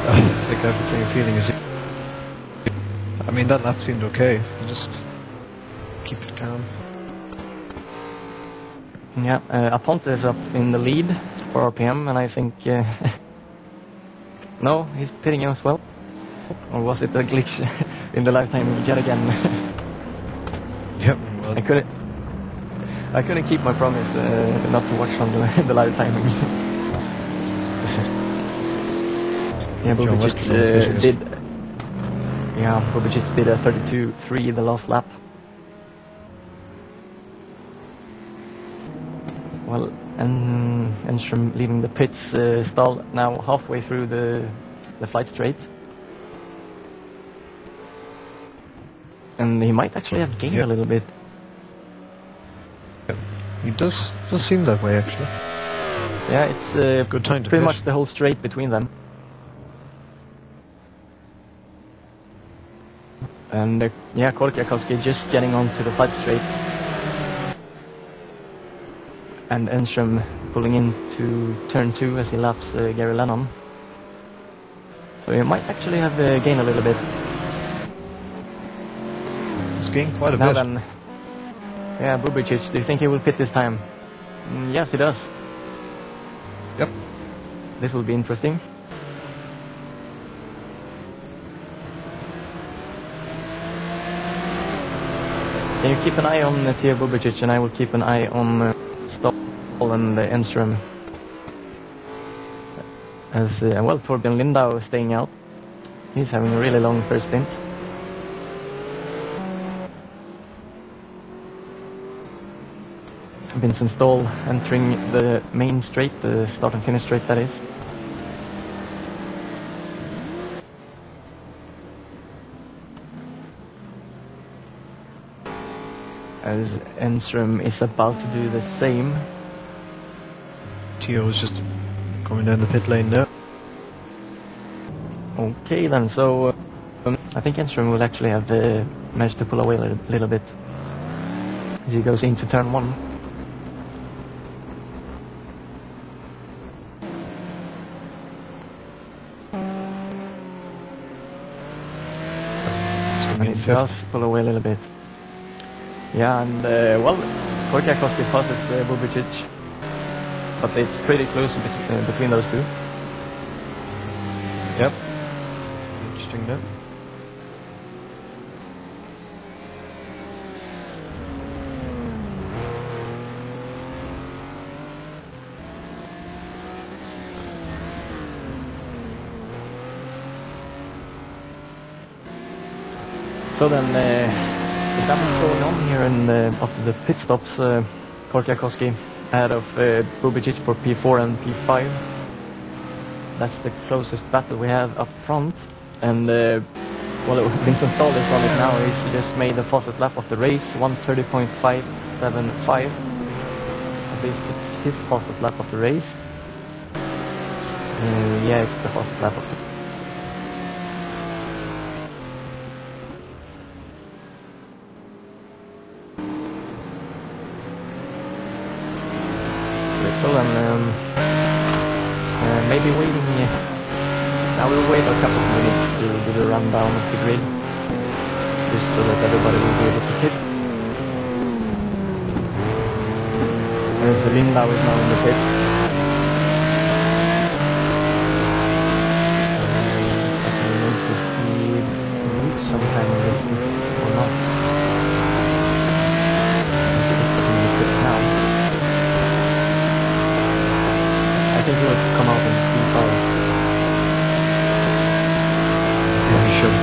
I think I have the same feeling as you. I mean, that lap seemed okay. You just keep it calm. Yeah, Aponte is up in the lead for RPM, and I think... no, he's pitting as well. Or was it a glitch in the lifetime yet again? Yep. Well, I couldn't keep my promise not to watch on the live timing. Yeah, Bubicic did. Yeah, Bubicic did a 32.3 the last lap. Well, and Ehnström leaving the pits. Staal now halfway through the flight straight. And he might actually have gained a little bit. Yep. He does seem that way, actually. Yeah, it's good time to pretty pit. much the whole straight between them. And yeah, Korkiakoski just getting onto the flight straight. And Ehnström pulling into turn 2 as he laps Gary Lennon. So he might actually have gained a little bit. He's gained quite a Now bit. then, yeah, Bubicic, do you think he will pit this time? Yes, he does. Yep. This will be interesting. Can you keep an eye on Teo Bubicic, and I will keep an eye on Staal and Ehnström. As well, Torbjörn Lindau is staying out. He's having a really long first stint. Vincent Staal entering the main straight, the start and finish straight, that is. As Ehnström is about to do the same. Teo is just coming down the pit lane now. Okay then, so I think Ehnström will actually have managed to pull away a little bit as he goes into turn 1. And he does pull away a little bit. Yeah, and well, Korkiakoski passes Bubicic, but it's pretty close between those two. Yep. Interesting now. So then, the damage going on here after the pit stops, Korkiakoski ahead of Bubicic for P4 and P5. That's the closest battle we have up front. And well, Vincent Staal is on it now. He's just made the fastest lap of the race, 1:30.575. At least it's his fastest lap of the race. Yeah, it's the fastest lap of the So then, maybe waiting. I will wait a couple of minutes to do the rundown of the grid, just so that everybody will be able to pit. There's Lindau is now in the pit. I can notice if he moves sometime in this or not. He's in the pit now. I think he will come out in P5. Yeah, he should.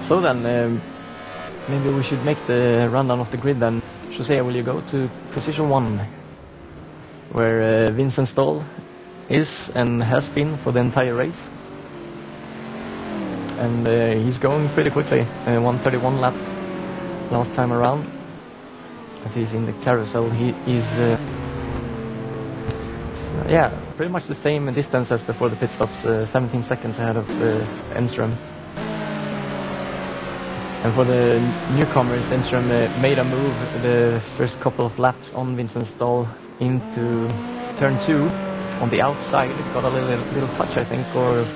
So then, maybe we should make the rundown of the grid then. Jose, will you go to position 1, where Vincent Staal is and has been for the entire race. And he's going pretty quickly, 1:31 lap last time around. As he's in the carousel, he is yeah, pretty much the same distance as before the pit stops, 17 seconds ahead of Ehnström. And for the newcomers, Ehnström made a move the first couple of laps on Vincent Staal into turn 2 on the outside. Got a little touch, I think, or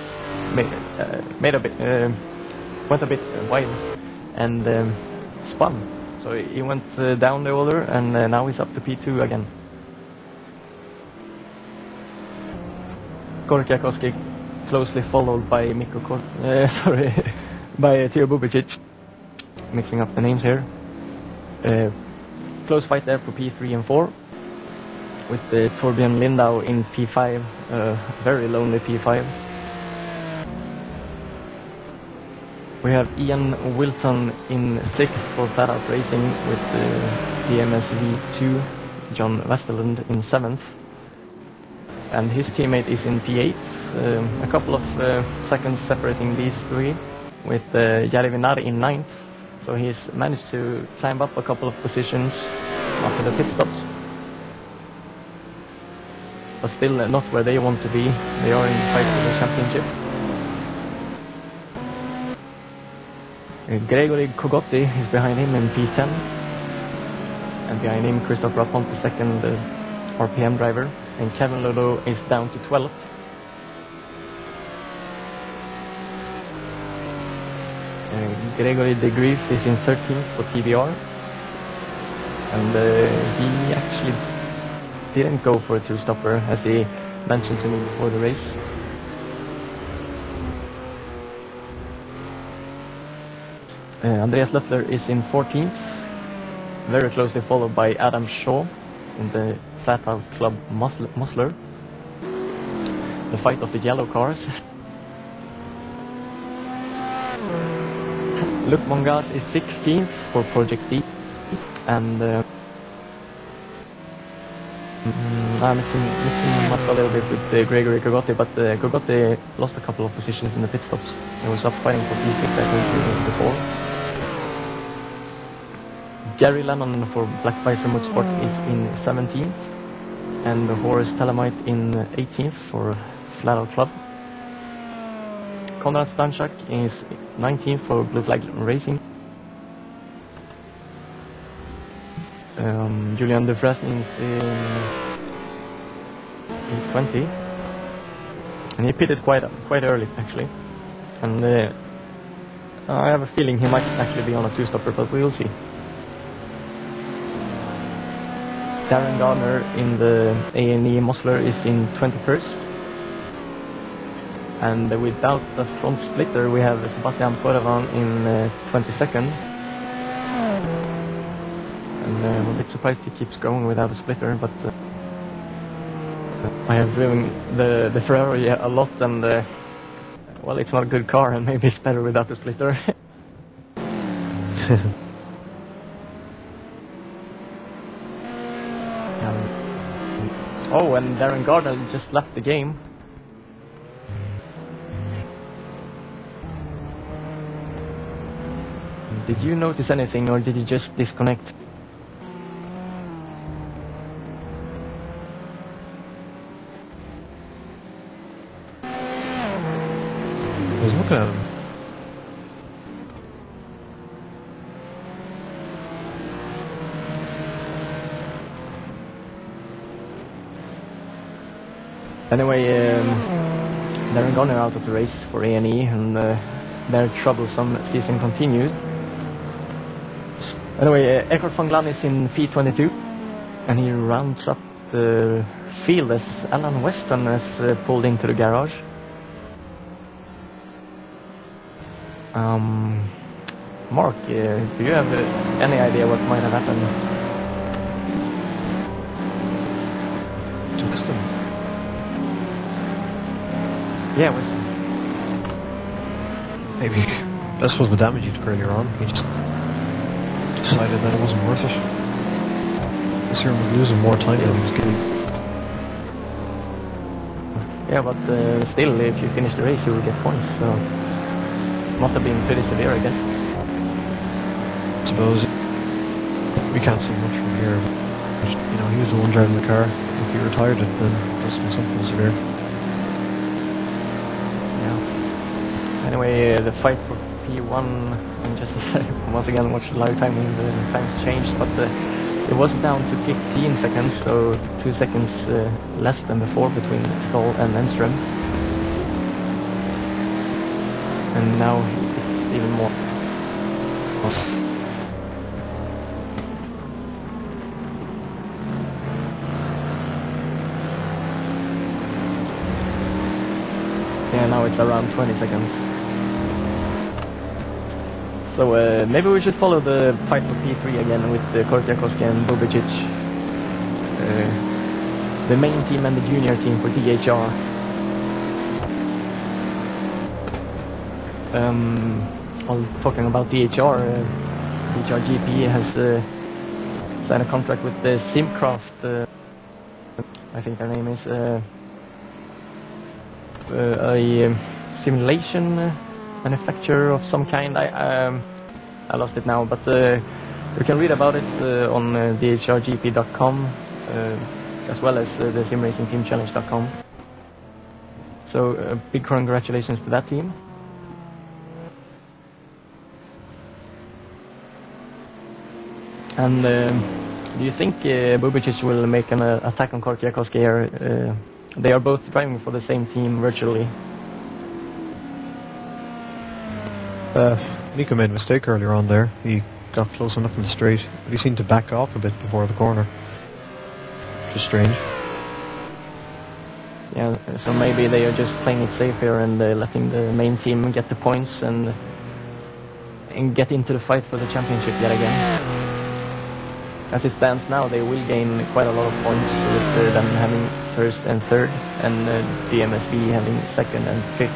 made a bit, went a bit wide and spun So he went down the order, and now he's up to P2 again. Korkiakoski closely followed by by Teo Bubicic. Mixing up the names here. Close fight there for P3 and 4. With Torbjörn Lindau in P5, very lonely P5. We have Ian Wilson in 6th for Flat Out Racing with DMSv 2, John Westerlund in 7th. And his teammate is in P8, a couple of seconds separating these three, with Jari Vinari in 9th. So he's managed to climb up a couple of positions after the pit stops. But still not where they want to be. They are in the fight for the championship. Gregory Kogotti is behind him in P10. And behind him Christopher Rapont, the second RPM driver. And Kevin Lolo is down to 12th. Gregory de Grief is in 13th for TBR. And he actually didn't go for a two-stopper, as he mentioned to me before the race. Andreas Löffler is in 14th, very closely followed by Adam Shaw in the Flat Out Club Musler. The fight of the yellow cars. Luc Mongas is 16th for Project D, and I'm mixing up a little bit with Gregory Kogotti, but Kogotti lost a couple of positions in the pit stops. He was up fighting for P6, I think, before. Gary Lennon for Black Visor Motorsport is in 17th, and Horace Telemite in 18th for Flat Out Club. Konrad Stanchak is 19th for Blue Flag Racing. Julian Dufresne is in 20, and he pitted quite early actually. And I have a feeling he might actually be on a two-stopper, but we will see. Darren Gardner in the A&E Mosler is in 21st. And without the front splitter, we have Sebastian Poravan in 22nd. And I'm a bit surprised he keeps going without a splitter, but I have driven the Ferrari a lot, and well, it's not a good car, and maybe it's better without the splitter. Oh, and Darren Gardner just left the game. Did you notice anything, or did you just disconnect? I was looking at him. Anyway, Darren Gardner out of the race for A&E, and their troublesome season continues. Anyway, Eckhart van Glan is in P22, and he rounds up the field as Alan Weston has pulled into the garage. Mark, do you have any idea what might have happened? Weston. Yeah, Weston. Maybe this was the damage he took earlier on. He just decided that it wasn't worth it. This year we're losing more time than he was getting. Yeah, but still, if you finish the race, you will get points, so must have been pretty severe, I guess. I suppose we can't see much from here, but you know, he was the one driving the car. If he retired it, then it must have been something severe. Yeah. Anyway, the fight for P1, and just once again watch the live timing, the times changed, but it was down to 15 seconds, so 2 seconds less than before between Staal and Ehnström. And now it's even more. Yeah, now it's around 20 seconds. So maybe we should follow the fight for P3 again with Korkiakoski and Bubicic. The main team and the junior team for DHR. While talking about DHR, DHR GP has signed a contract with the Simcraft, I think their name is, a simulation manufacturer of some kind. I lost it now, but you can read about it on dhrgp.com, as well as the Simracing Team Challenge.com. So big congratulations to that team. And do you think Bubicic will make an attack on Korkiakoski here? They are both driving for the same team virtually. Mikko made a mistake earlier on there. He got close enough in the straight, but he seemed to back off a bit before the corner. Just strange. Yeah, so maybe they are just playing it safe here and letting the main team get the points and get into the fight for the championship yet again. As it stands now, they will gain quite a lot of points with them having first and third, and DMSv having second and fifth.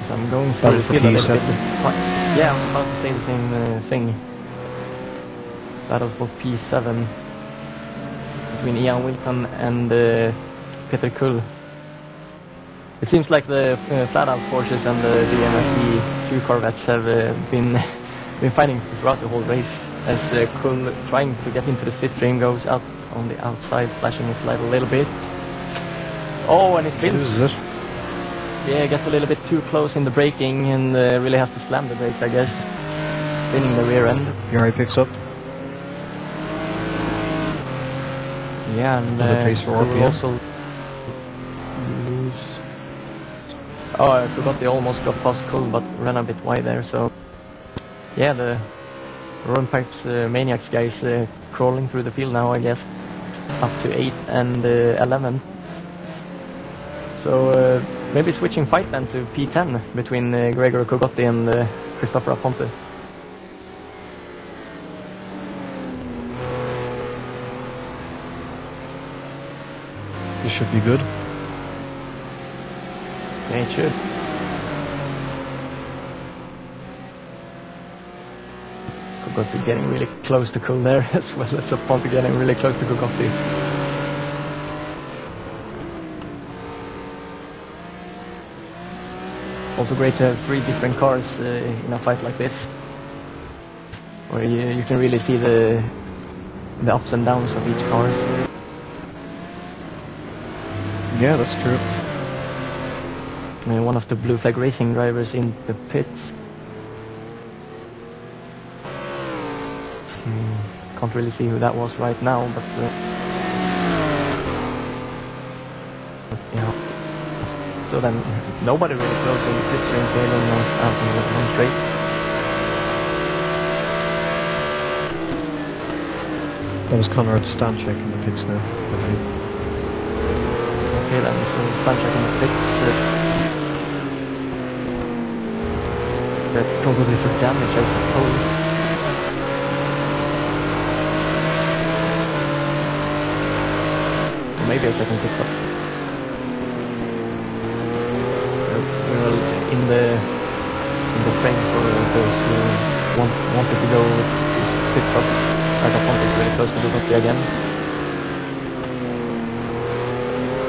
So I'm going for the field a little bit. Yeah, I'm about to say the same thing. Battle for P7 between Ian Wilton and Peter Kull. It seems like the flat-out forces and the DMSv 2 Corvettes have been fighting throughout the whole race, as Kull, trying to get into the pit stream, goes out on the outside, flashing his light a little bit. Oh, and it spins. Yeah, gets a little bit too close in the braking and really has to slam the brakes, I guess. Spinning the rear end. Here he picks up. Yeah, and pace for also lose. Oh, I forgot they almost got past Kull, but ran a bit wide there, so... Yeah, the Rowan Pipes Maniacs guys crawling through the field now, I guess. Up to 8 and 11. So... maybe switching fight then to P10 between Gregor Kogotti and Christopher Aponte. This should be good. Yeah, it should. Kogotti getting really close to Kull there, as well as Aponte getting really close to Kogotti. Also great to have 3 different cars in a fight like this, where you can really see the ups and downs of each car. Yeah, that's true. One of the Blue Flag Racing drivers in the pits. Can't really see who that was right now, but yeah. So then, nobody really closing the pit stream failing out in the one straight. That was Conrad Stanchek in the pits now, I believe. Okay then, so Stanchek in the pits. That's probably for damage, I suppose. Maybe a second pit stop. In the frame for those who wanted to go with pit stops. Like a point is really close to Bugatti again.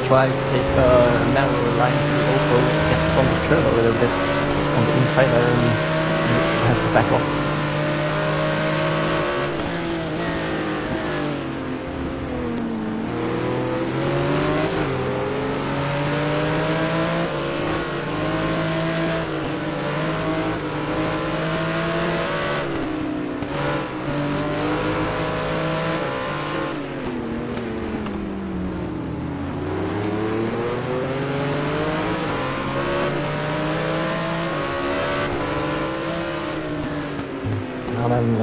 Try to take a narrow line to Oppo, get on the curve a little bit on the inside there and has to back off.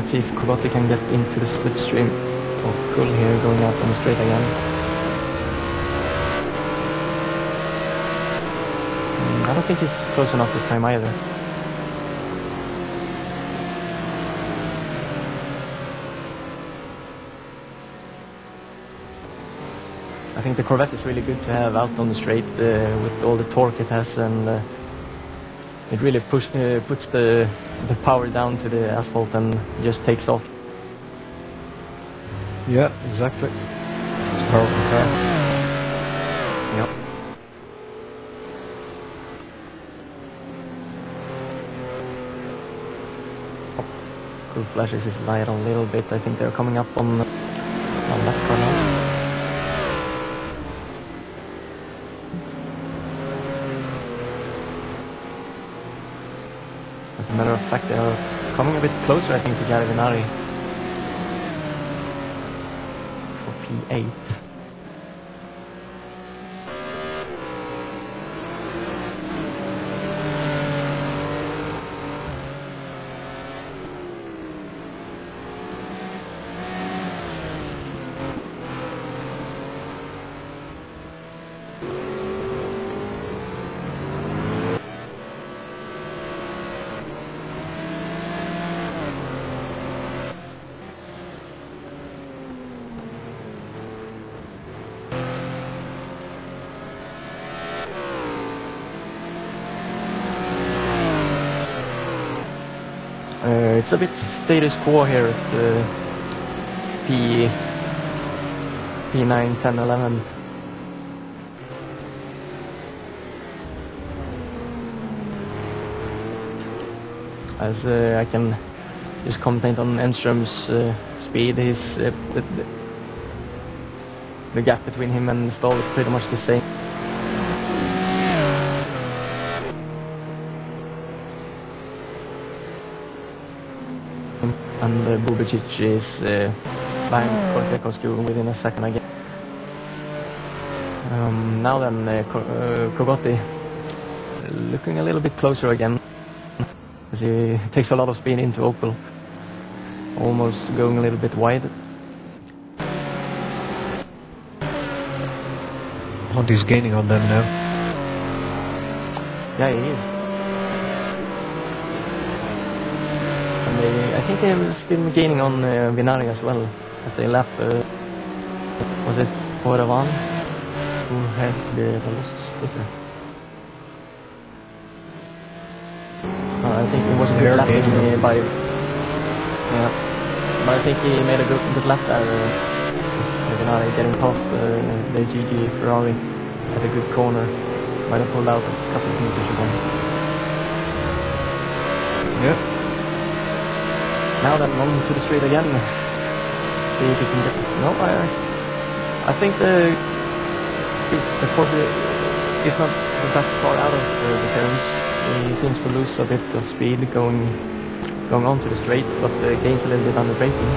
let's see if Corvette can get into the slipstream. Oh, cool here, going out on the straight again. I don't think he's close enough this time either. I think the Corvette is really good to have out on the straight with all the torque it has, and it really puts the power down to the asphalt and just takes off. Yeah, exactly. It's a powerful car. Yep. Cool flashes his light a little bit. I think they're coming up on left car now. As a matter of fact, they are coming a bit closer, I think, to Gary Vinari for P8. It's a bit status quo here at P9, 10, 11. As I can just comment on Ehnström's speed, the gap between him and Staal is pretty much the same. And Bubicic is behind Korkiakoski within a second again. Now then, Corvette looking a little bit closer again, as he takes a lot of speed into Opel, almost going a little bit wide. Honda's gaining on them now. Yeah, he is. I think they've been gaining on Vinari as well, as they lap, was it Oravan, who had the lost sticker? I think it was a good lap by, yeah, but I think he made a good lap there, Vinari, getting past the GG Ferrari at a good corner, might have pulled out a couple of meters ago. Yeah. Now then, on to the straight again. See if he can get... No, I think the Porsche is not that far out of the turns. He seems to lose a bit of speed going on to the straight, but gains a little bit on the braking.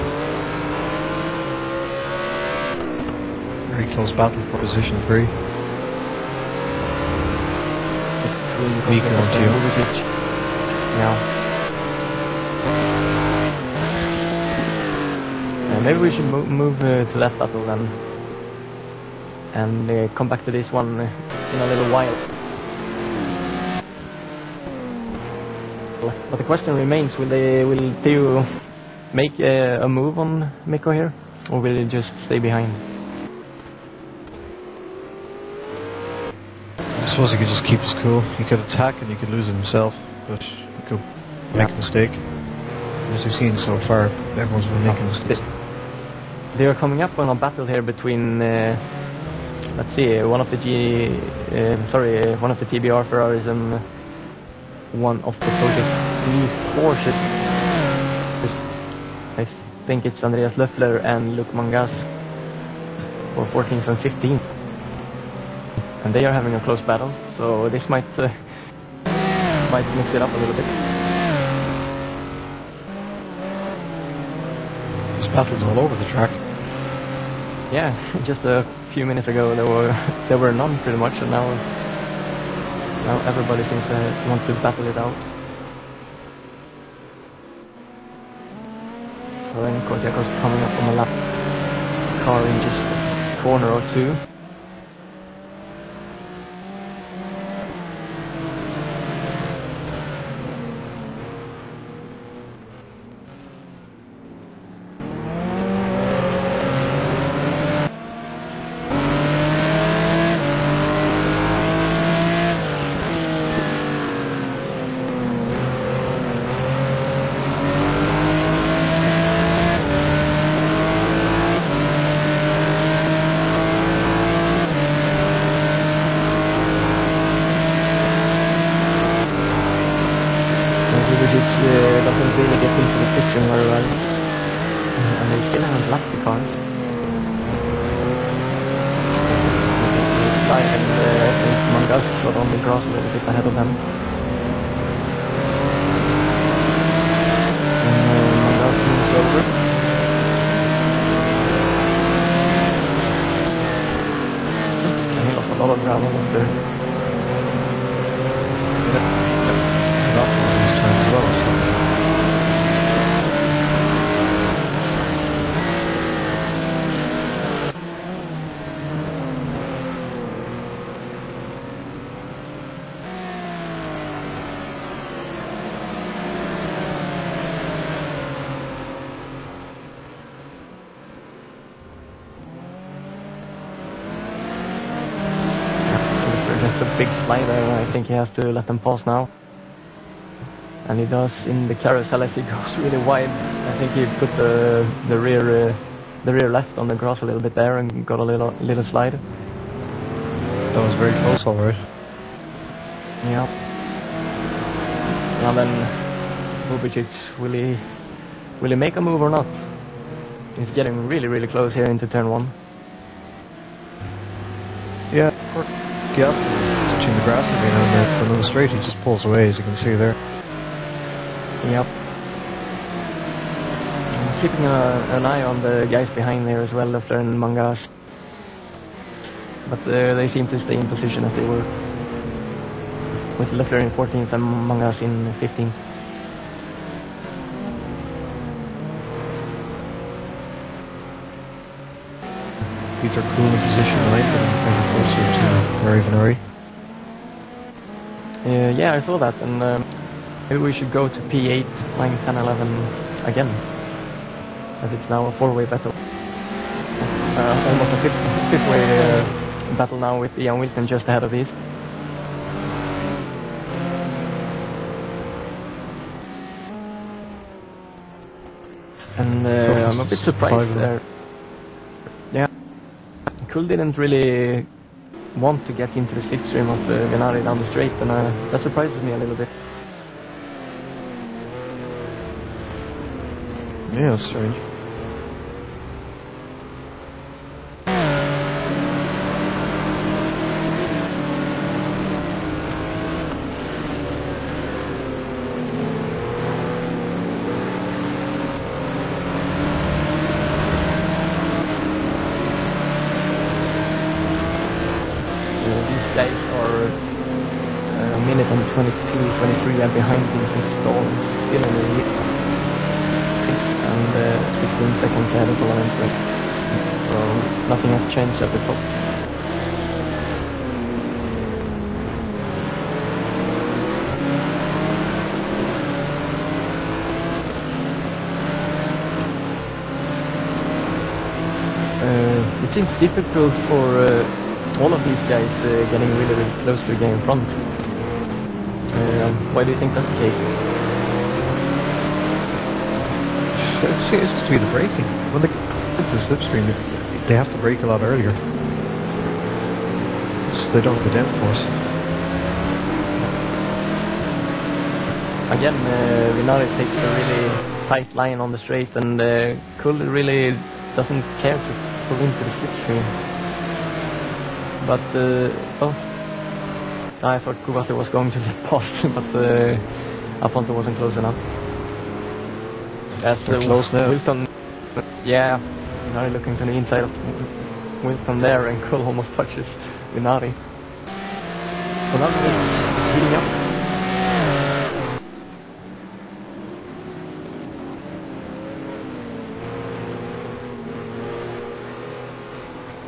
Very close battle for position 3. Mikko and Teo Bubicic. Yeah. Maybe we should move to left battle then, and come back to this one in a little while. But the question remains: will Teo make a move on Mikko here, or will he just stay behind? I suppose he could just keep his cool. He could attack and he could lose himself, but he could make a mistake. As we've seen so far, everyone's been making mistakes. They are coming up on a battle here between, let's see, one of the TBR Ferraris and one of the Porsches. I think it's Andreas Löffler and Luc Mangas for 14th and 15th, and they are having a close battle. So this might mix it up a little bit. Battles all over the track. Yeah, just a few minutes ago there were none pretty much, and now everybody seems to want to battle it out. and Korkiakoski coming up on the lap car in just a corner or two. Doesn't really get into the picture very well, and they still haven't lapped the cars. Slide, and I think Mangas got on the grass a little bit ahead of them. And Mangas moves over. And he lost a lot of gravel after. A big slider, I think he has to let them pass now. And he does in the carousel as he goes really wide. I think he put the rear left on the grass a little bit there and got a little slide. That was very close, alright. Yeah. Now then, Bubicic, will he make a move or not? He's getting really close here into turn 1. Yeah, touching the grass again, and on the straight he just pulls away, as you can see there. Yep. I'm keeping an eye on the guys behind there as well, Leffler and Mangas. But they seem to stay in position as they were. With Leffler in 14th and Mangas in 15th. These are cool in position 9, but closer to Venari. Yeah, I saw that, and maybe we should go to P8, 9, 10, 11 again, as it's now a 4-way battle. Almost a fifth-way battle now with Ian Wilson just ahead of these. And I'm a bit surprised there. Yeah, Kull didn't really want to get into the slipstream of Venari down the straight, and that surprises me a little bit. Yeah, that's strange. These guys are a minute and 22, 23 and behind Vincent Staal, still in the lead. And 16 seconds ahead of Roland Ehnström. So nothing has changed at the top. It seems difficult for all of these guys getting really close to the game in front. Why do you think that's the case? It seems to be the braking. When they get to the slipstream, they have to brake a lot earlier, so they don't have the downforce. Again, Venari takes a really tight line on the straight, and Kull really doesn't care to pull into the slipstream. But I thought Kubata was going to get past, but Aponto wasn't close enough. As close now. Wilton, yeah, Venari looking to the inside of Wilton there, and Kull almost touches Venari. So now it's heating up.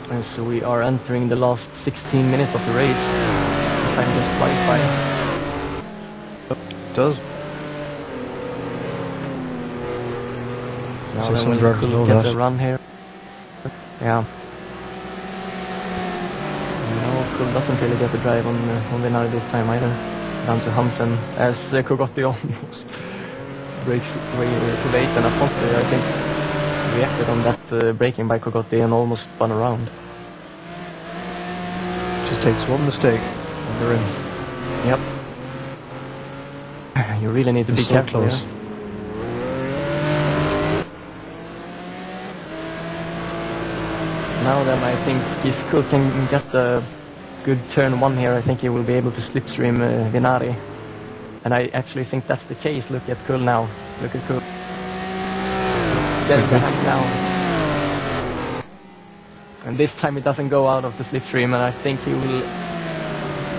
And so we are entering the last 16 minutes of the race. The time just flies by. It does. Now So then some we'll drivers know get that. the run here. Yeah. No, Kull doesn't really get the drive on Vinari this time either. Down to Hansen as Korgotti almost breaks way too late, and Aponte, I think, reacted on that braking by Korgotti and almost spun around. Just takes one mistake and they're in. Yep. You really need to be It's so careful. close. Yeah? Now then, I think if Kull can get a good turn one here, I think he will be able to slipstream Vinari. And I actually think that's the case. Look at Kull now. Look at Kull. Getting the hand down. And this time it doesn't go out of the slipstream, and I think he will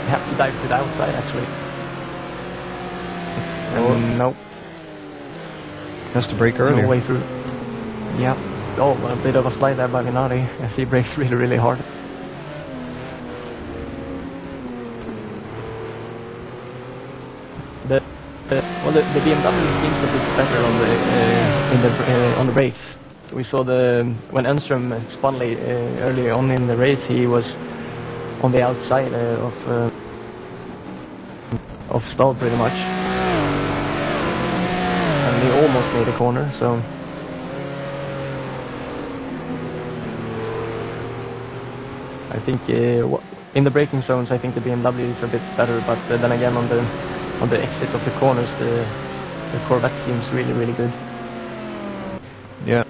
have to dive to the outside actually. No. Has to brake earlier. No way through. Yeah. Oh, a bit of a slide there by Vinari as he brakes really, really hard. The BMW seems a bit better on the brakes. We saw when Ehnström spun early on in the race, he was on the outside of Staal pretty much, and he almost made a corner. So I think in the braking zones, I think the BMW is a bit better, but then again on the exit of the corners, the Corvette seems really, really good. Yeah.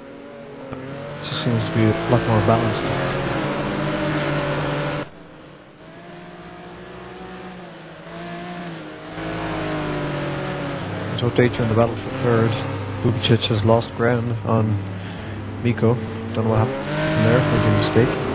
It just seems to be a lot more balanced. So Dater in the battle for third. Bubicic has lost ground on Mikko. Don't know what happened there. Maybe a mistake.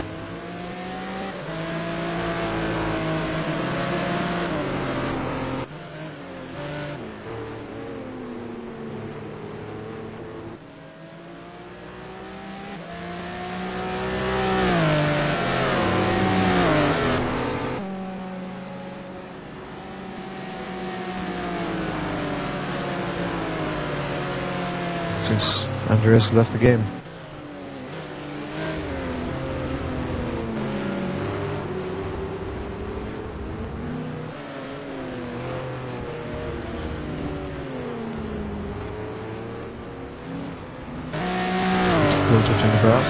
Since Andreas left the game. Still touching the grass.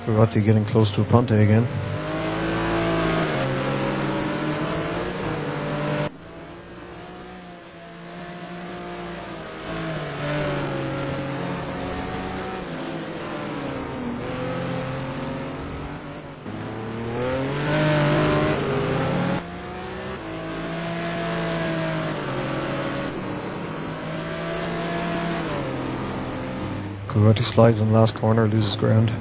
Corgotti getting close to Ponte again. Corgotti slides in the last corner, loses ground.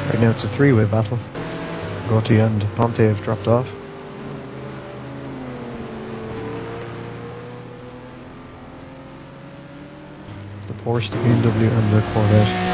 Right now it's a three-way battle. Gotti and Ponte have dropped off. The Porsche, the BMW and the Corvette.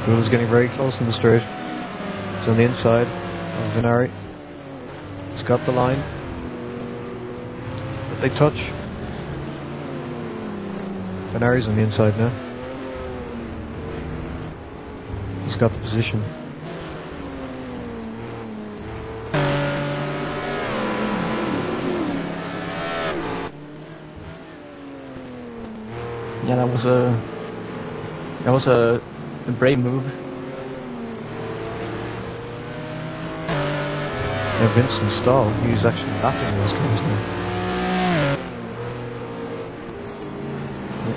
Gould is getting very close in the straight. It's on the inside of Vinari. He's got the line. But they touch. Vinari's on the inside now. He's got the position. Yeah, that was a brave move. Yeah, Vincent Staal, he's actually lapping those guys now.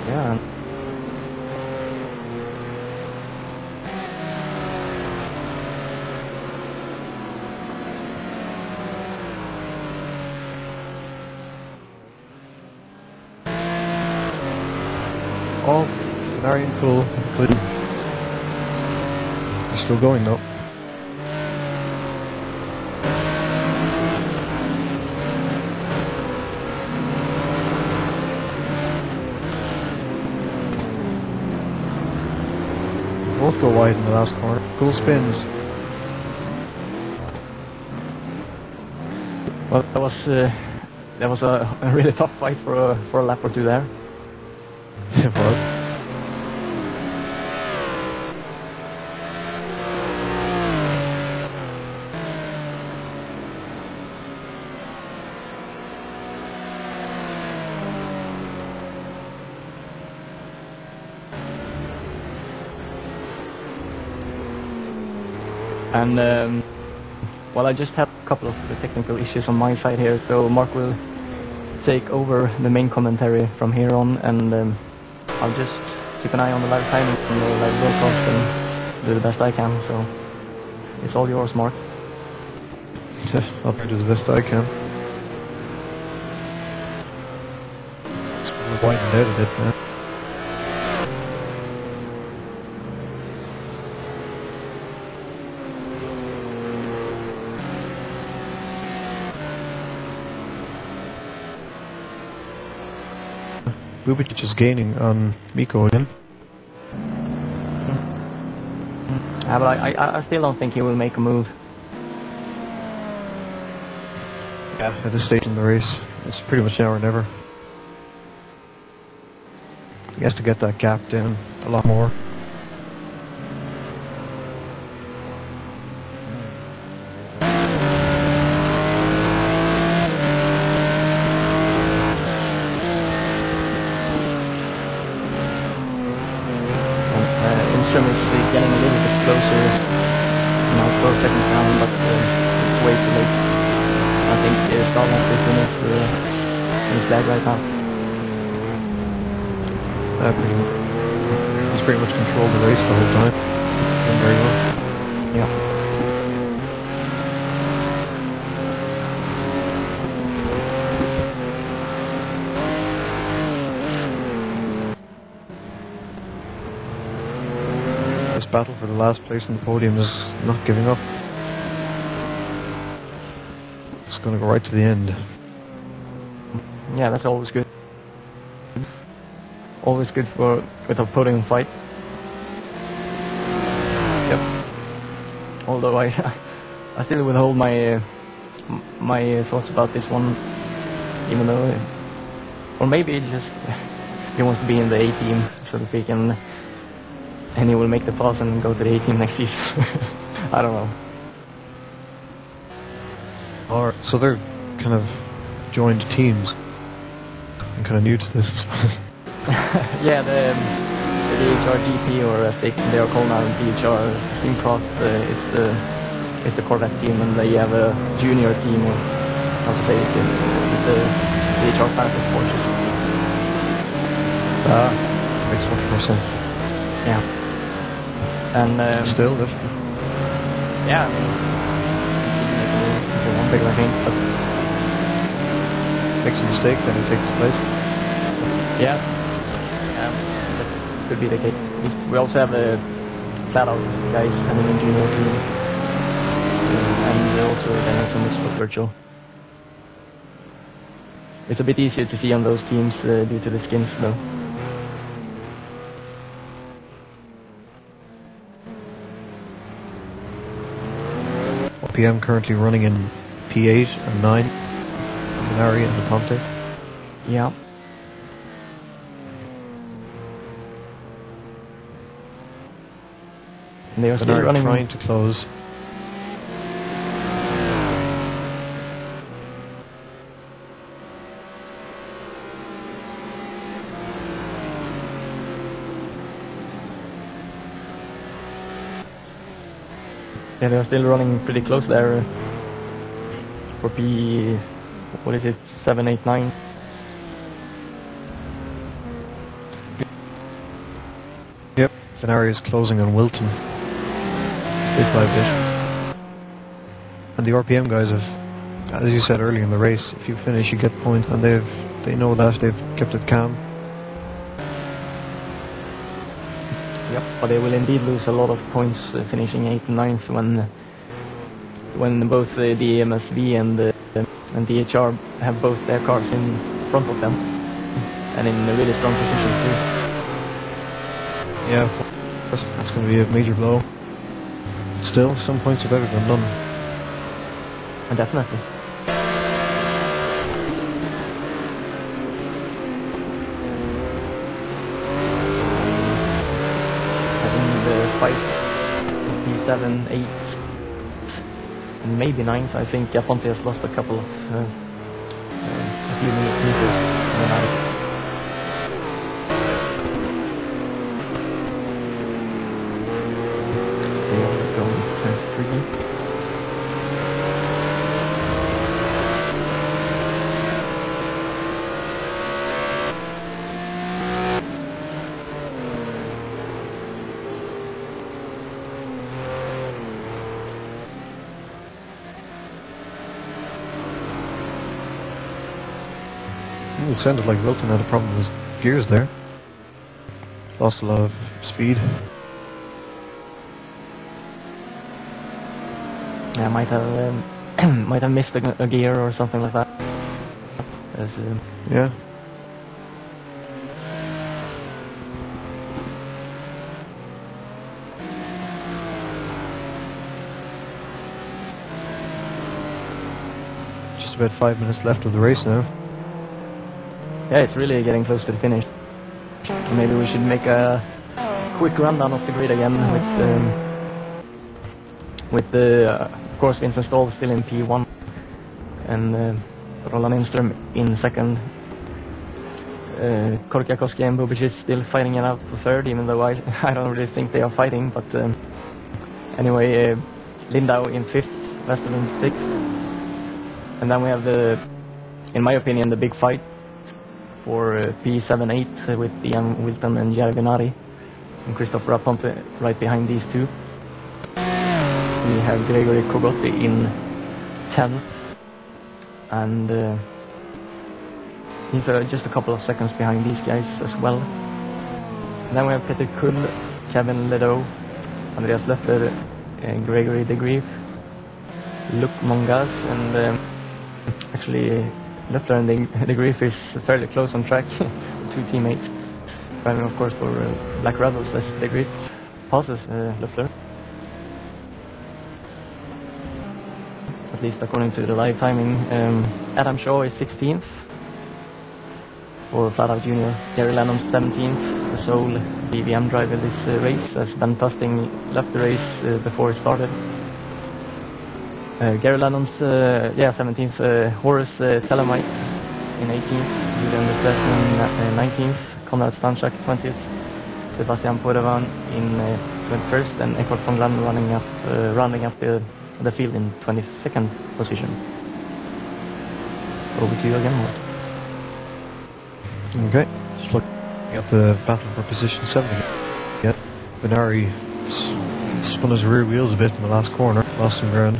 Yeah. Oh, very cool. Good. They're still going though. Both go wide in the last corner. Cool spins. Well, that was a really tough fight for a lap or two there. It was. And well, I just have a couple of technical issues on my side here, so Mark will take over the main commentary from here on, and I'll just keep an eye on the live timing and the live broadcast and do the best I can. So it's all yours, Mark. I'll do the best I can. It's widened out a bit now. Bubicic is gaining on Mikko again. Yeah, but I still don't think he will make a move. Yeah, at this stage in the race, it's pretty much now or never. He has to get that gap down a lot more. Ehnström is getting a little bit closer now, 12 seconds down, but it's way too late. I think Staal wants to finish in his bag right now. He's pretty much controlled the race the whole time. Doing very well. Yeah. Battle for the last place on the podium is not giving up. It's going to go right to the end. Yeah, that's always good. Always good with a podium fight. Yep. Although I still withhold my thoughts about this one, even though, or maybe it's just he wants to be in the A team, so to speak, and he will make the pass and go to the A team next season. I don't know. Or so they're kind of joined teams. I'm kind of new to this. Yeah, the DHR GP, or as they are called now, DHR Simracing, it's the Corvette team, and they have a junior team, or how to say it, it's the DHR Fanatec Porsche. Makes much more sense. Yeah. And still, yeah, I mean, it's one bigger, I think, but makes a mistake, then he takes the place. Yeah, that could be the case. We also have a flat-out guys having a junior team, and also Danielsson Motorsports Virtual. It's a bit easier to see on those teams due to the skins, though. RPM currently running in P8 and 9. Minari and Aponte. Yeah. And they are still running. Trying to close. Yeah, they are still running pretty close there for P, what is it, 7, 8, 9. Yep, Minari is closing on Wilton. Bit by bit. And the RPM guys have, as you said earlier in the race, if you finish you get points, and they know that, they've kept it calm. Yep, but they will indeed lose a lot of points finishing 8th and 9th when both the DMSv and DHR have both their cars in front of them and in a really strong position too. Yeah, that's going to be a major blow. Still, some points are better than none. And definitely. Fight P7, 8, and maybe 9th. I think Aponte has lost a couple of a few meters in the night. They are going 23. It sounded like Wilton had a problem with his gears there. Lost a lot of speed. Yeah, might have missed a gear or something like that. Yeah. Just about 5 minutes left of the race now. Yeah, it's really getting close to the finish. Maybe we should make a quick rundown of the grid again with of course Vincent Staal still in P1 and Roland Ehnström in second. Korkiakoski and Bubicic still fighting it out for third, even though I don't really think they are fighting. But anyway, Lindau in fifth, Western in sixth, and then we have in my opinion, the big fight for P7-8 with Ian Wilton and Jerry Venari and Christopher Aponte right behind these two. We have Gregory Corgotti in 10th, and he's just a couple of seconds behind these guys as well. And then we have Peter Kull, Kevin Ledoux, Andreas Löffler, Gregory de Grief, Luc Mongas, and actually Löffler and de Grief is fairly close on track, two teammates. Driving of course for Black Rebels as de Grief passes Löffler. At least according to the live timing. Adam Shaw is 16th for Flat Out Junior. Gary Lennon's 17th, the sole BVM driver this race, as Ben Tusting left the race before it started. Gary Lennon's 17th, Horace Telemite in 18th, Julian Leclerc in 19th, Konrad Stanchak 20th, Sebastian Poirevan in 21st, and Eckhart von Glan rounding up the field in 22nd position. Over to you again, Mort. Okay, just looking at the battle for position 7 again. Yeah, Venari spun his rear wheels a bit in the last corner, lost some ground.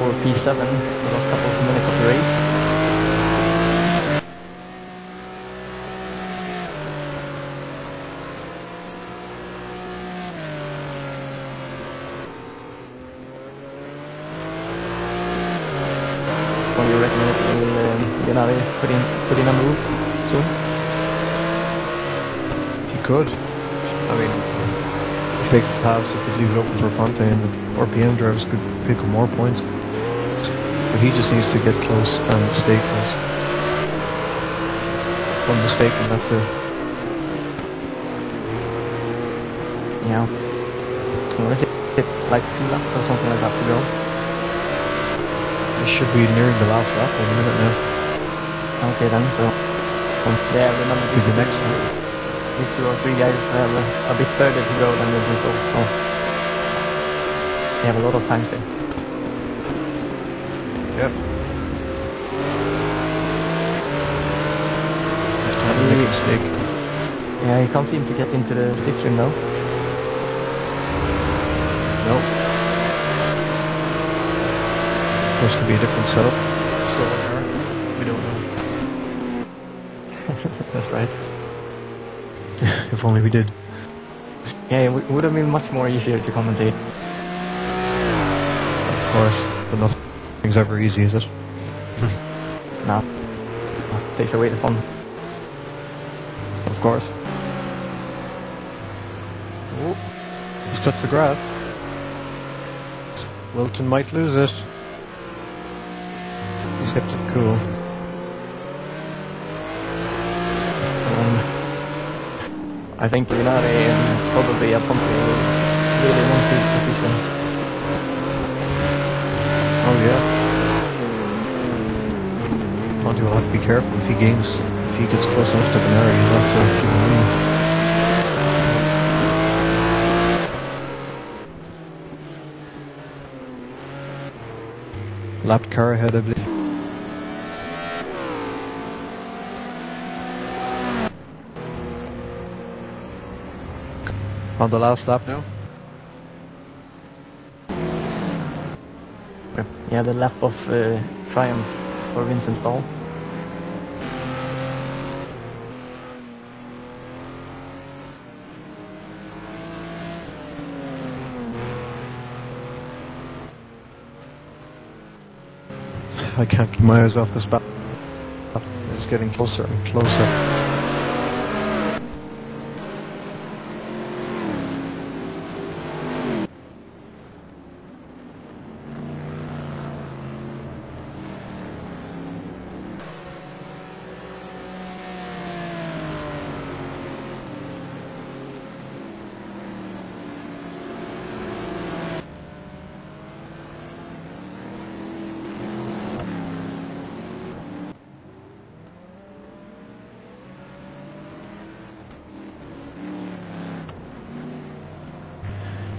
for P7, the last couple of minutes of the race. What do you reckon will Gennady put in a move soon? He could. I mean, if they could pass, if they leave it open for Ponte and the RPM drivers could pick up more points. But he just needs to get close and stay close. One mistake and that's it. Yeah. What is it? Like 2 laps or something like that to go? He should be nearing the last lap in a minute now. Okay then, so yeah, remember Be the next one. these 2 or 3 guys have a bit further to go than Vincent Staal, so they have a lot of time there. Yep. Next time to make a mistake. Yeah, he can't seem to get into the slipstream now. Nope. Supposed to be a different setup. So we don't know. That's right. If only we did. Yeah, it would have been much more easier to commentate. Of course, but nothing's ever easy, is it? No. Takes away the fun. Of course. Oh, he's touched the grass. Wilton might lose it. He's kept it cool. I think Gennady and probably a Ponte really want his position. Oh yeah. Ponte will have to be careful if he gets close enough to Gennady, he'll have to give him a lead. Lapped car ahead, I believe. On the last lap now? Yeah, the lap of triumph for Vincent Staal. I can't keep my eyes off this back. It's getting closer and closer.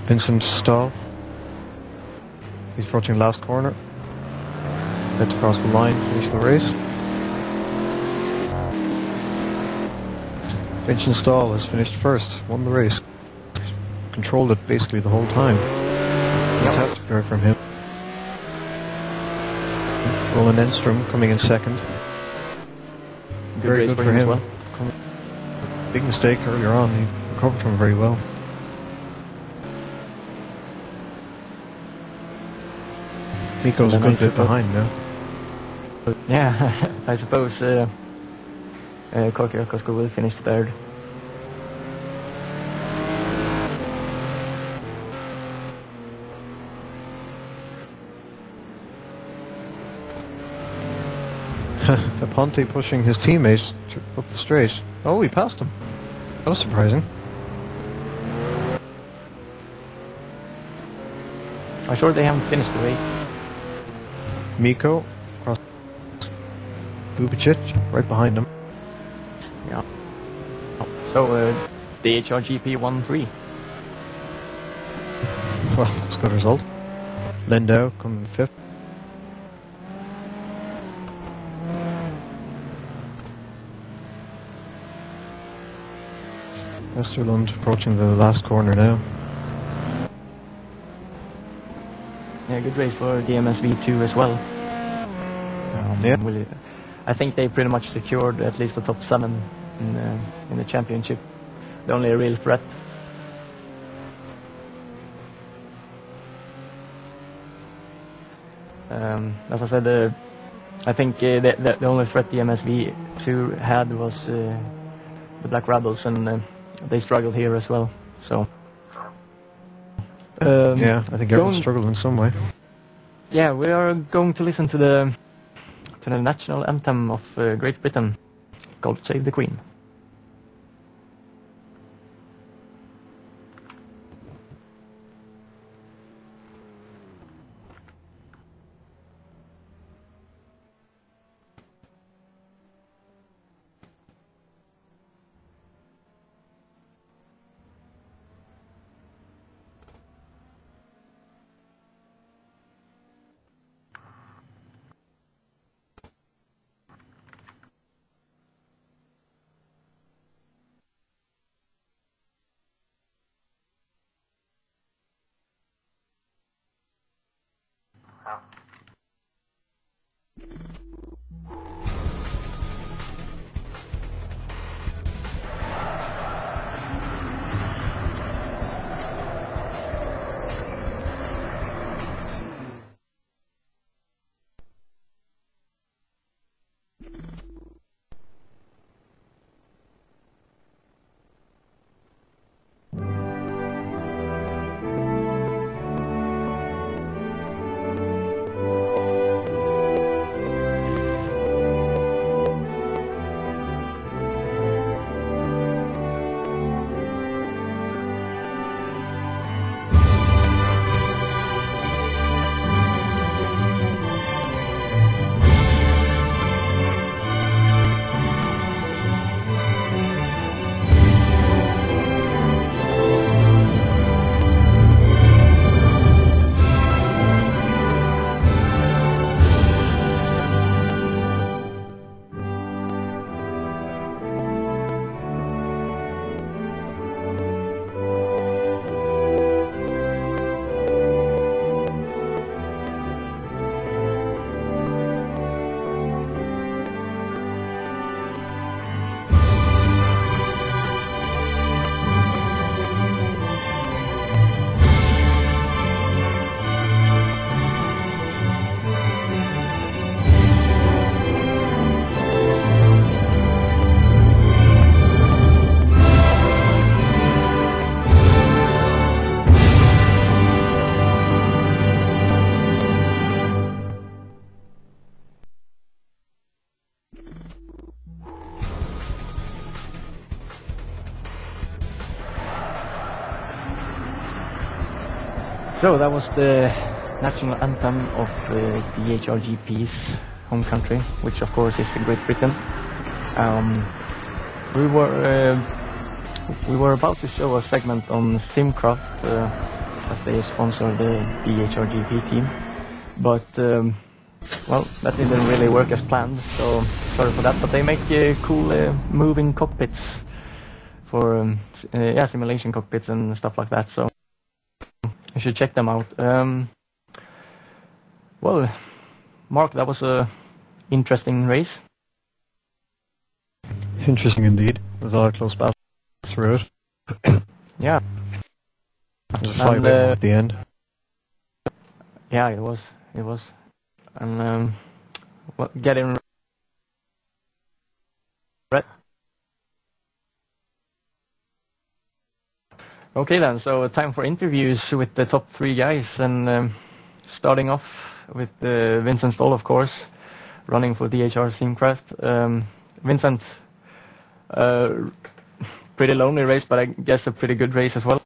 Vincent Staal. He's approaching last corner. Gets across the line, finish the race. Vincent Staal has finished first, won the race. Controlled it basically the whole time. Fantastic drive from him. Roland Ehnström coming in second. Very good for him. Big mistake earlier on, he recovered from it very well. Mikko's a good bit behind now. Yeah, I suppose Korkiakoski will finish third. Ponte pushing his teammates up the straight. Oh, he passed him. That was surprising. I'm sure they haven't finished the race. Mikko across. Bubicic right behind him. Yeah. So DHR GP 1-3. Well, that's a good result. Lindau coming fifth. Westerlund approaching the last corner now. Yeah, Yeah, good race for DMSv 2 as well. Yeah. I think they pretty much secured at least the top 7 in the championship. The only real threat. As I said, I think the only threat DMSv 2 had was the Black Rebels, and they struggled here as well. So yeah, I think everyone struggled in some way. Yeah, we are going to listen to the national anthem of Great Britain, called "Save the Queen." So that was the national anthem of DHR GP's home country, which of course is Great Britain. We were about to show a segment on Simcraft as they sponsor the DHR GP team, but well, that didn't really work as planned, so sorry for that. But they make cool moving cockpits for yeah, simulation cockpits and stuff like that, so you should check them out. Well, Mark, that was a interesting race. Interesting indeed. There was a lot of close battles through it. Yeah. There was a fight at the end. Yeah, it was. It was. And well, getting right. Okay then, so time for interviews with the top 3 guys, and starting off with Vincent Staal, of course, running for DHR Simcraft. Vincent, pretty lonely race, but I guess a pretty good race as well.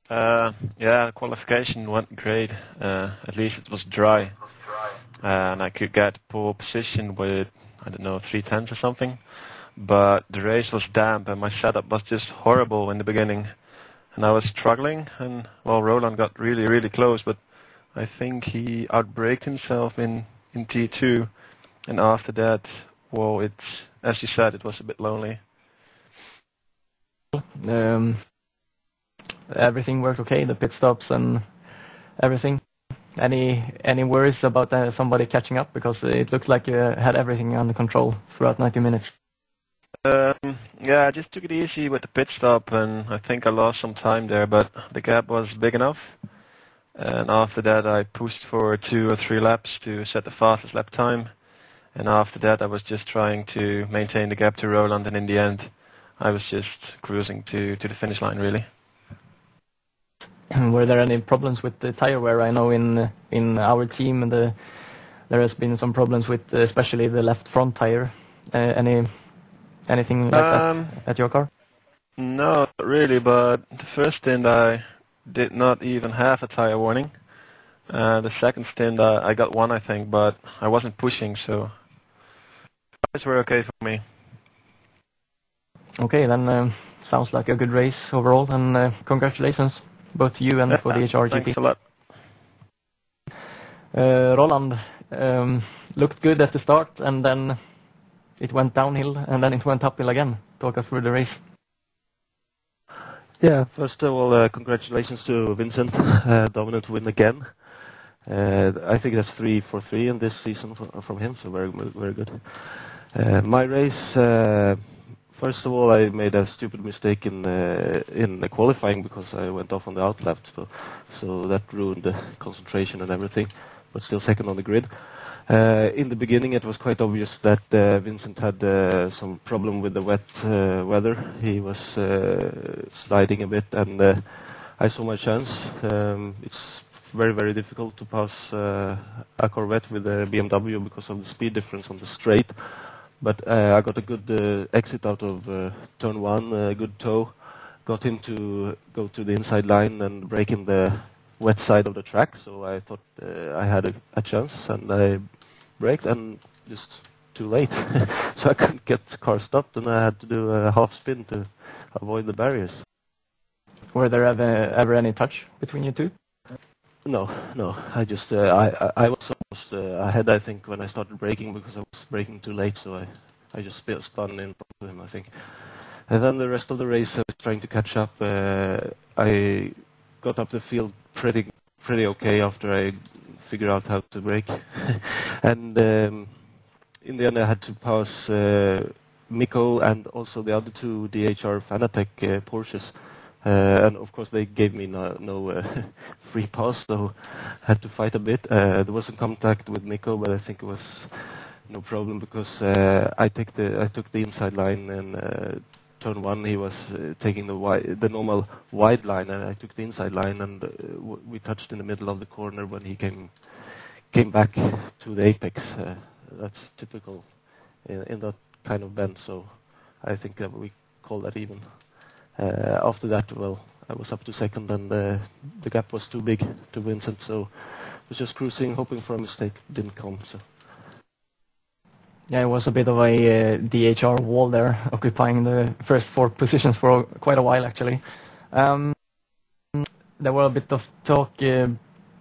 Yeah, the qualification went great. At least it was dry, and I could get pole position with, I don't know, 3/10 or something. But the race was damp, and my setup was just horrible in the beginning, and I was struggling. And well, Roland got really, really close, but I think he outbraked himself in T2, and after that, well, it's, as you said, it was a bit lonely. Everything worked okay, the pit stops and everything? Any worries about somebody catching up? Because it looks like you had everything under control throughout 90 minutes. Yeah, I just took it easy with the pit stop, and I think I lost some time there, but the gap was big enough. And after that, I pushed for 2 or 3 laps to set the fastest lap time. And after that, I was just trying to maintain the gap to Roland, and in the end, I was just cruising to the finish line, really. Were there any problems with the tire wear? I know in our team there has been some problems with especially the left front tire. Anything like that at your car? No, not really, but the first stint I did not even have a tire warning. The second stint I got one, I think, but I wasn't pushing, so tires were okay for me. Okay, then sounds like a good race overall, and congratulations both to you and for DHR GP. Thanks a lot. Roland looked good at the start, and then it went downhill, and then it went uphill again. Talk us through the race. Yeah, first of all, congratulations to Vincent, dominant win again. I think that's 3 for 3 in this season from him, so very, very good. My race, first of all, I made a stupid mistake in the qualifying because I went off on the out left, so that ruined the concentration and everything, but still second on the grid. In the beginning, it was quite obvious that Vincent had some problem with the wet weather. He was sliding a bit, and I saw my chance. It's very, very difficult to pass a Corvette with a BMW because of the speed difference on the straight. But I got a good exit out of turn 1, a good toe. Got him to go to the inside line and break in the wet side of the track, so I thought I had a chance, and I braked, and just too late. So I couldn't get the car stopped, and I had to do a half spin to avoid the barriers. Were there ever any touch between you two? No. I just I was almost ahead, I think, when I started braking, because I was braking too late, so I just spun in front of him, I think. And then the rest of the race, I was trying to catch up. I got up the field pretty okay after I figured out how to brake. And in the end, I had to pass Mikko and also the other 2 DHR Fanatec Porsches. And of course, they gave me no free pass, so I had to fight a bit. There was some contact with Mikko, but I think it was no problem because I took the inside line, and turn 1 he was taking the normal wide line, and I took the inside line, and we touched in the middle of the corner when he came back to the apex. That's typical in that kind of bend, so I think that we call that even. After that, well, I was up to second, and the gap was too big to Vincent, so I was just cruising, hoping for a mistake. Didn't come, so. Yeah, it was a bit of a DHR wall there, occupying the first 4 positions for quite a while, actually. There were a bit of talk in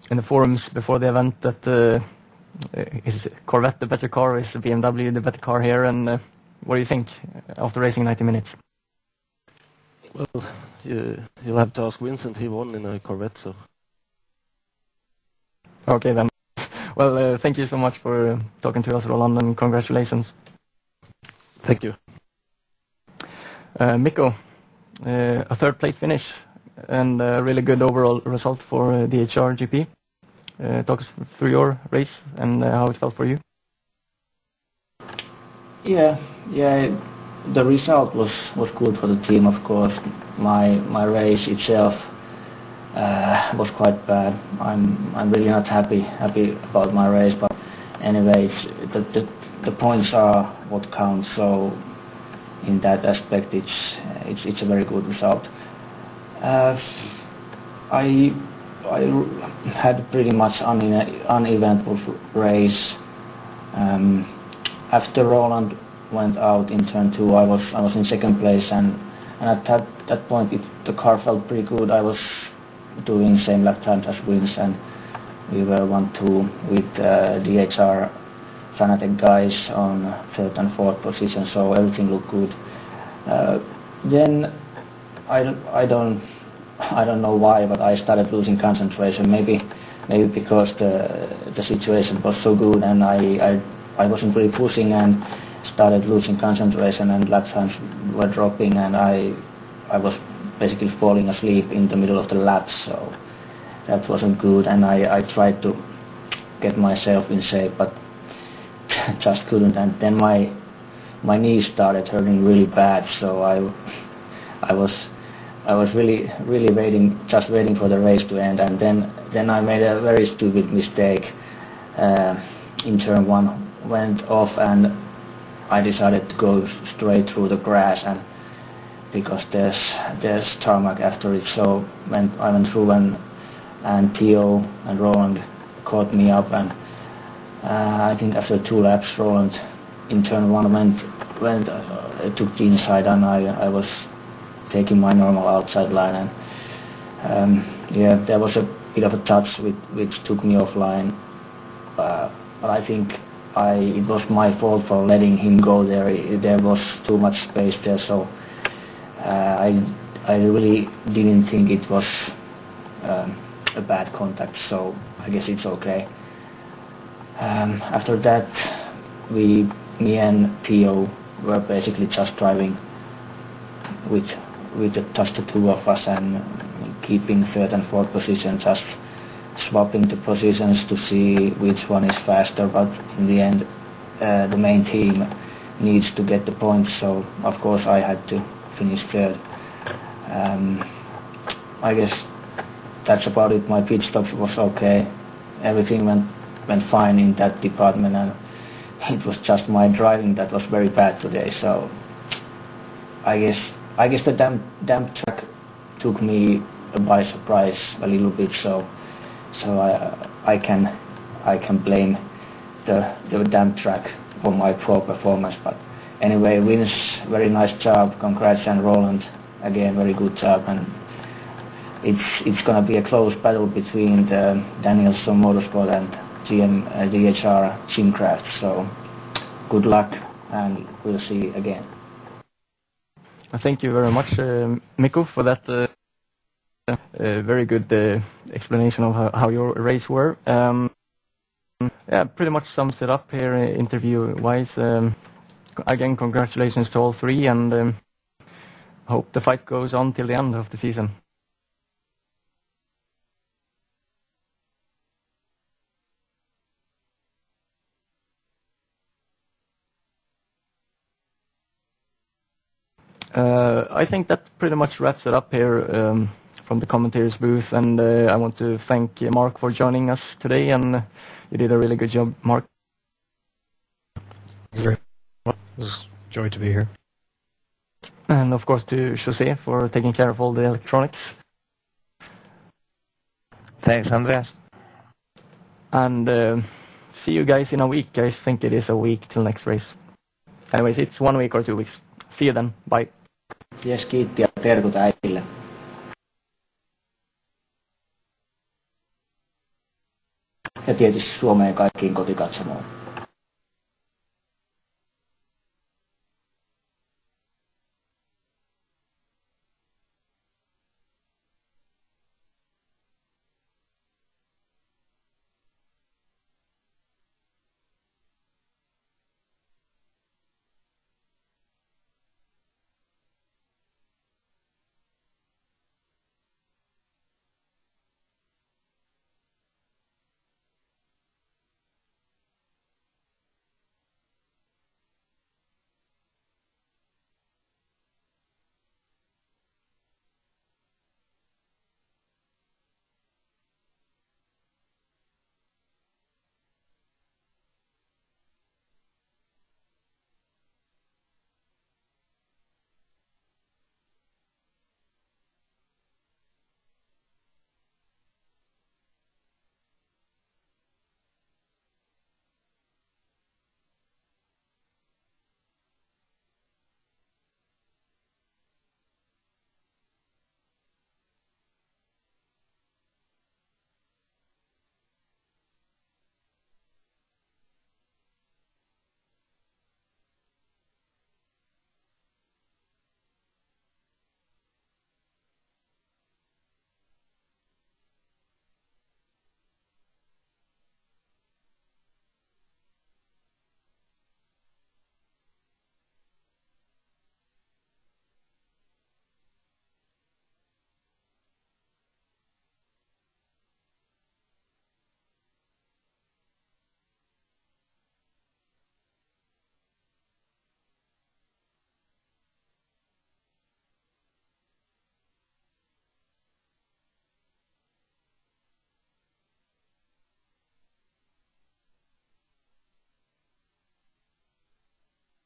the forums before the event that is Corvette the better car, is BMW the better car here, and what do you think after racing 90 minutes? Well, you'll have to ask Vincent. He won in a Corvette, so. Okay, then. Well, thank you so much for talking to us, Roland, and congratulations. Thank you. Mikko, a 3rd place finish and a really good overall result for DHR GP. Talk us through your race and how it felt for you. Yeah. The result was good for the team, of course. My race itself was quite bad. I'm really not happy about my race, but anyways, the points are what counts. So in that aspect, it's a very good result. I had pretty much uneventful race. After Roland went out in turn 2, I was in 2nd place, and at that point the car felt pretty good. I was doing same lap times as Vince, and we were 1-2 with DHR Fanatec guys on 3rd and 4th position, so everything looked good. Then I don't know why, but I started losing concentration. Maybe maybe because the situation was so good and I wasn't really pushing and started losing concentration and lap times were dropping and I was basically falling asleep in the middle of the lap, so that wasn't good, and I tried to get myself in shape but just couldn't, and then my knees started hurting really bad, so I was really waiting for the race to end, and then I made a very stupid mistake. In turn 1 went off and I decided to go straight through the grass, and because there's tarmac after it, so I went through and Teo and Roland caught me up, and I think after 2 laps Roland in turn 1 took the inside and I was taking my normal outside line, and yeah, there was a bit of a touch which took me offline, but I think it was my fault for letting him go there. There was too much space there, so I really didn't think it was a bad contact, so I guess it's okay. After that, me and Teo were basically just driving with just the 2 of us and keeping 3rd and 4th position, just swapping the positions to see which one is faster, but in the end the main team needs to get the points, so of course I had to finish 3rd. I guess that's about it. My pit stop was okay, everything went fine in that department, and it was just my driving that was very bad today, so I guess the damp track took me by surprise a little bit, so I can blame the damp track for my poor performance. But anyway, Vince, very nice job, congrats, and Roland, again, very good job, and it's gonna be a close battle between the Danielsson Motorsports and DHR Simcraft, so good luck and we'll see again. Thank you very much, Mikko, for that very good explanation of how your race were. Yeah, pretty much sums it up here interview-wise. Again, congratulations to all 3, and hope the fight goes on till the end of the season. I think that pretty much wraps it up here from the commentators booth, and I want to thank Mark for joining us today, and you did a really good job, Mark. Thank you very much. It was a joy to be here. And of course to Jose for taking care of all the electronics. Thanks, Andreas. And see you guys in a week. I think it is a week till next race. Anyways, it's 1 week or 2 weeks. See you then. Bye. Yes, kiitti ja terkut äitille. Ja tietysti Suomeen kaikkiin kotikatsomoon.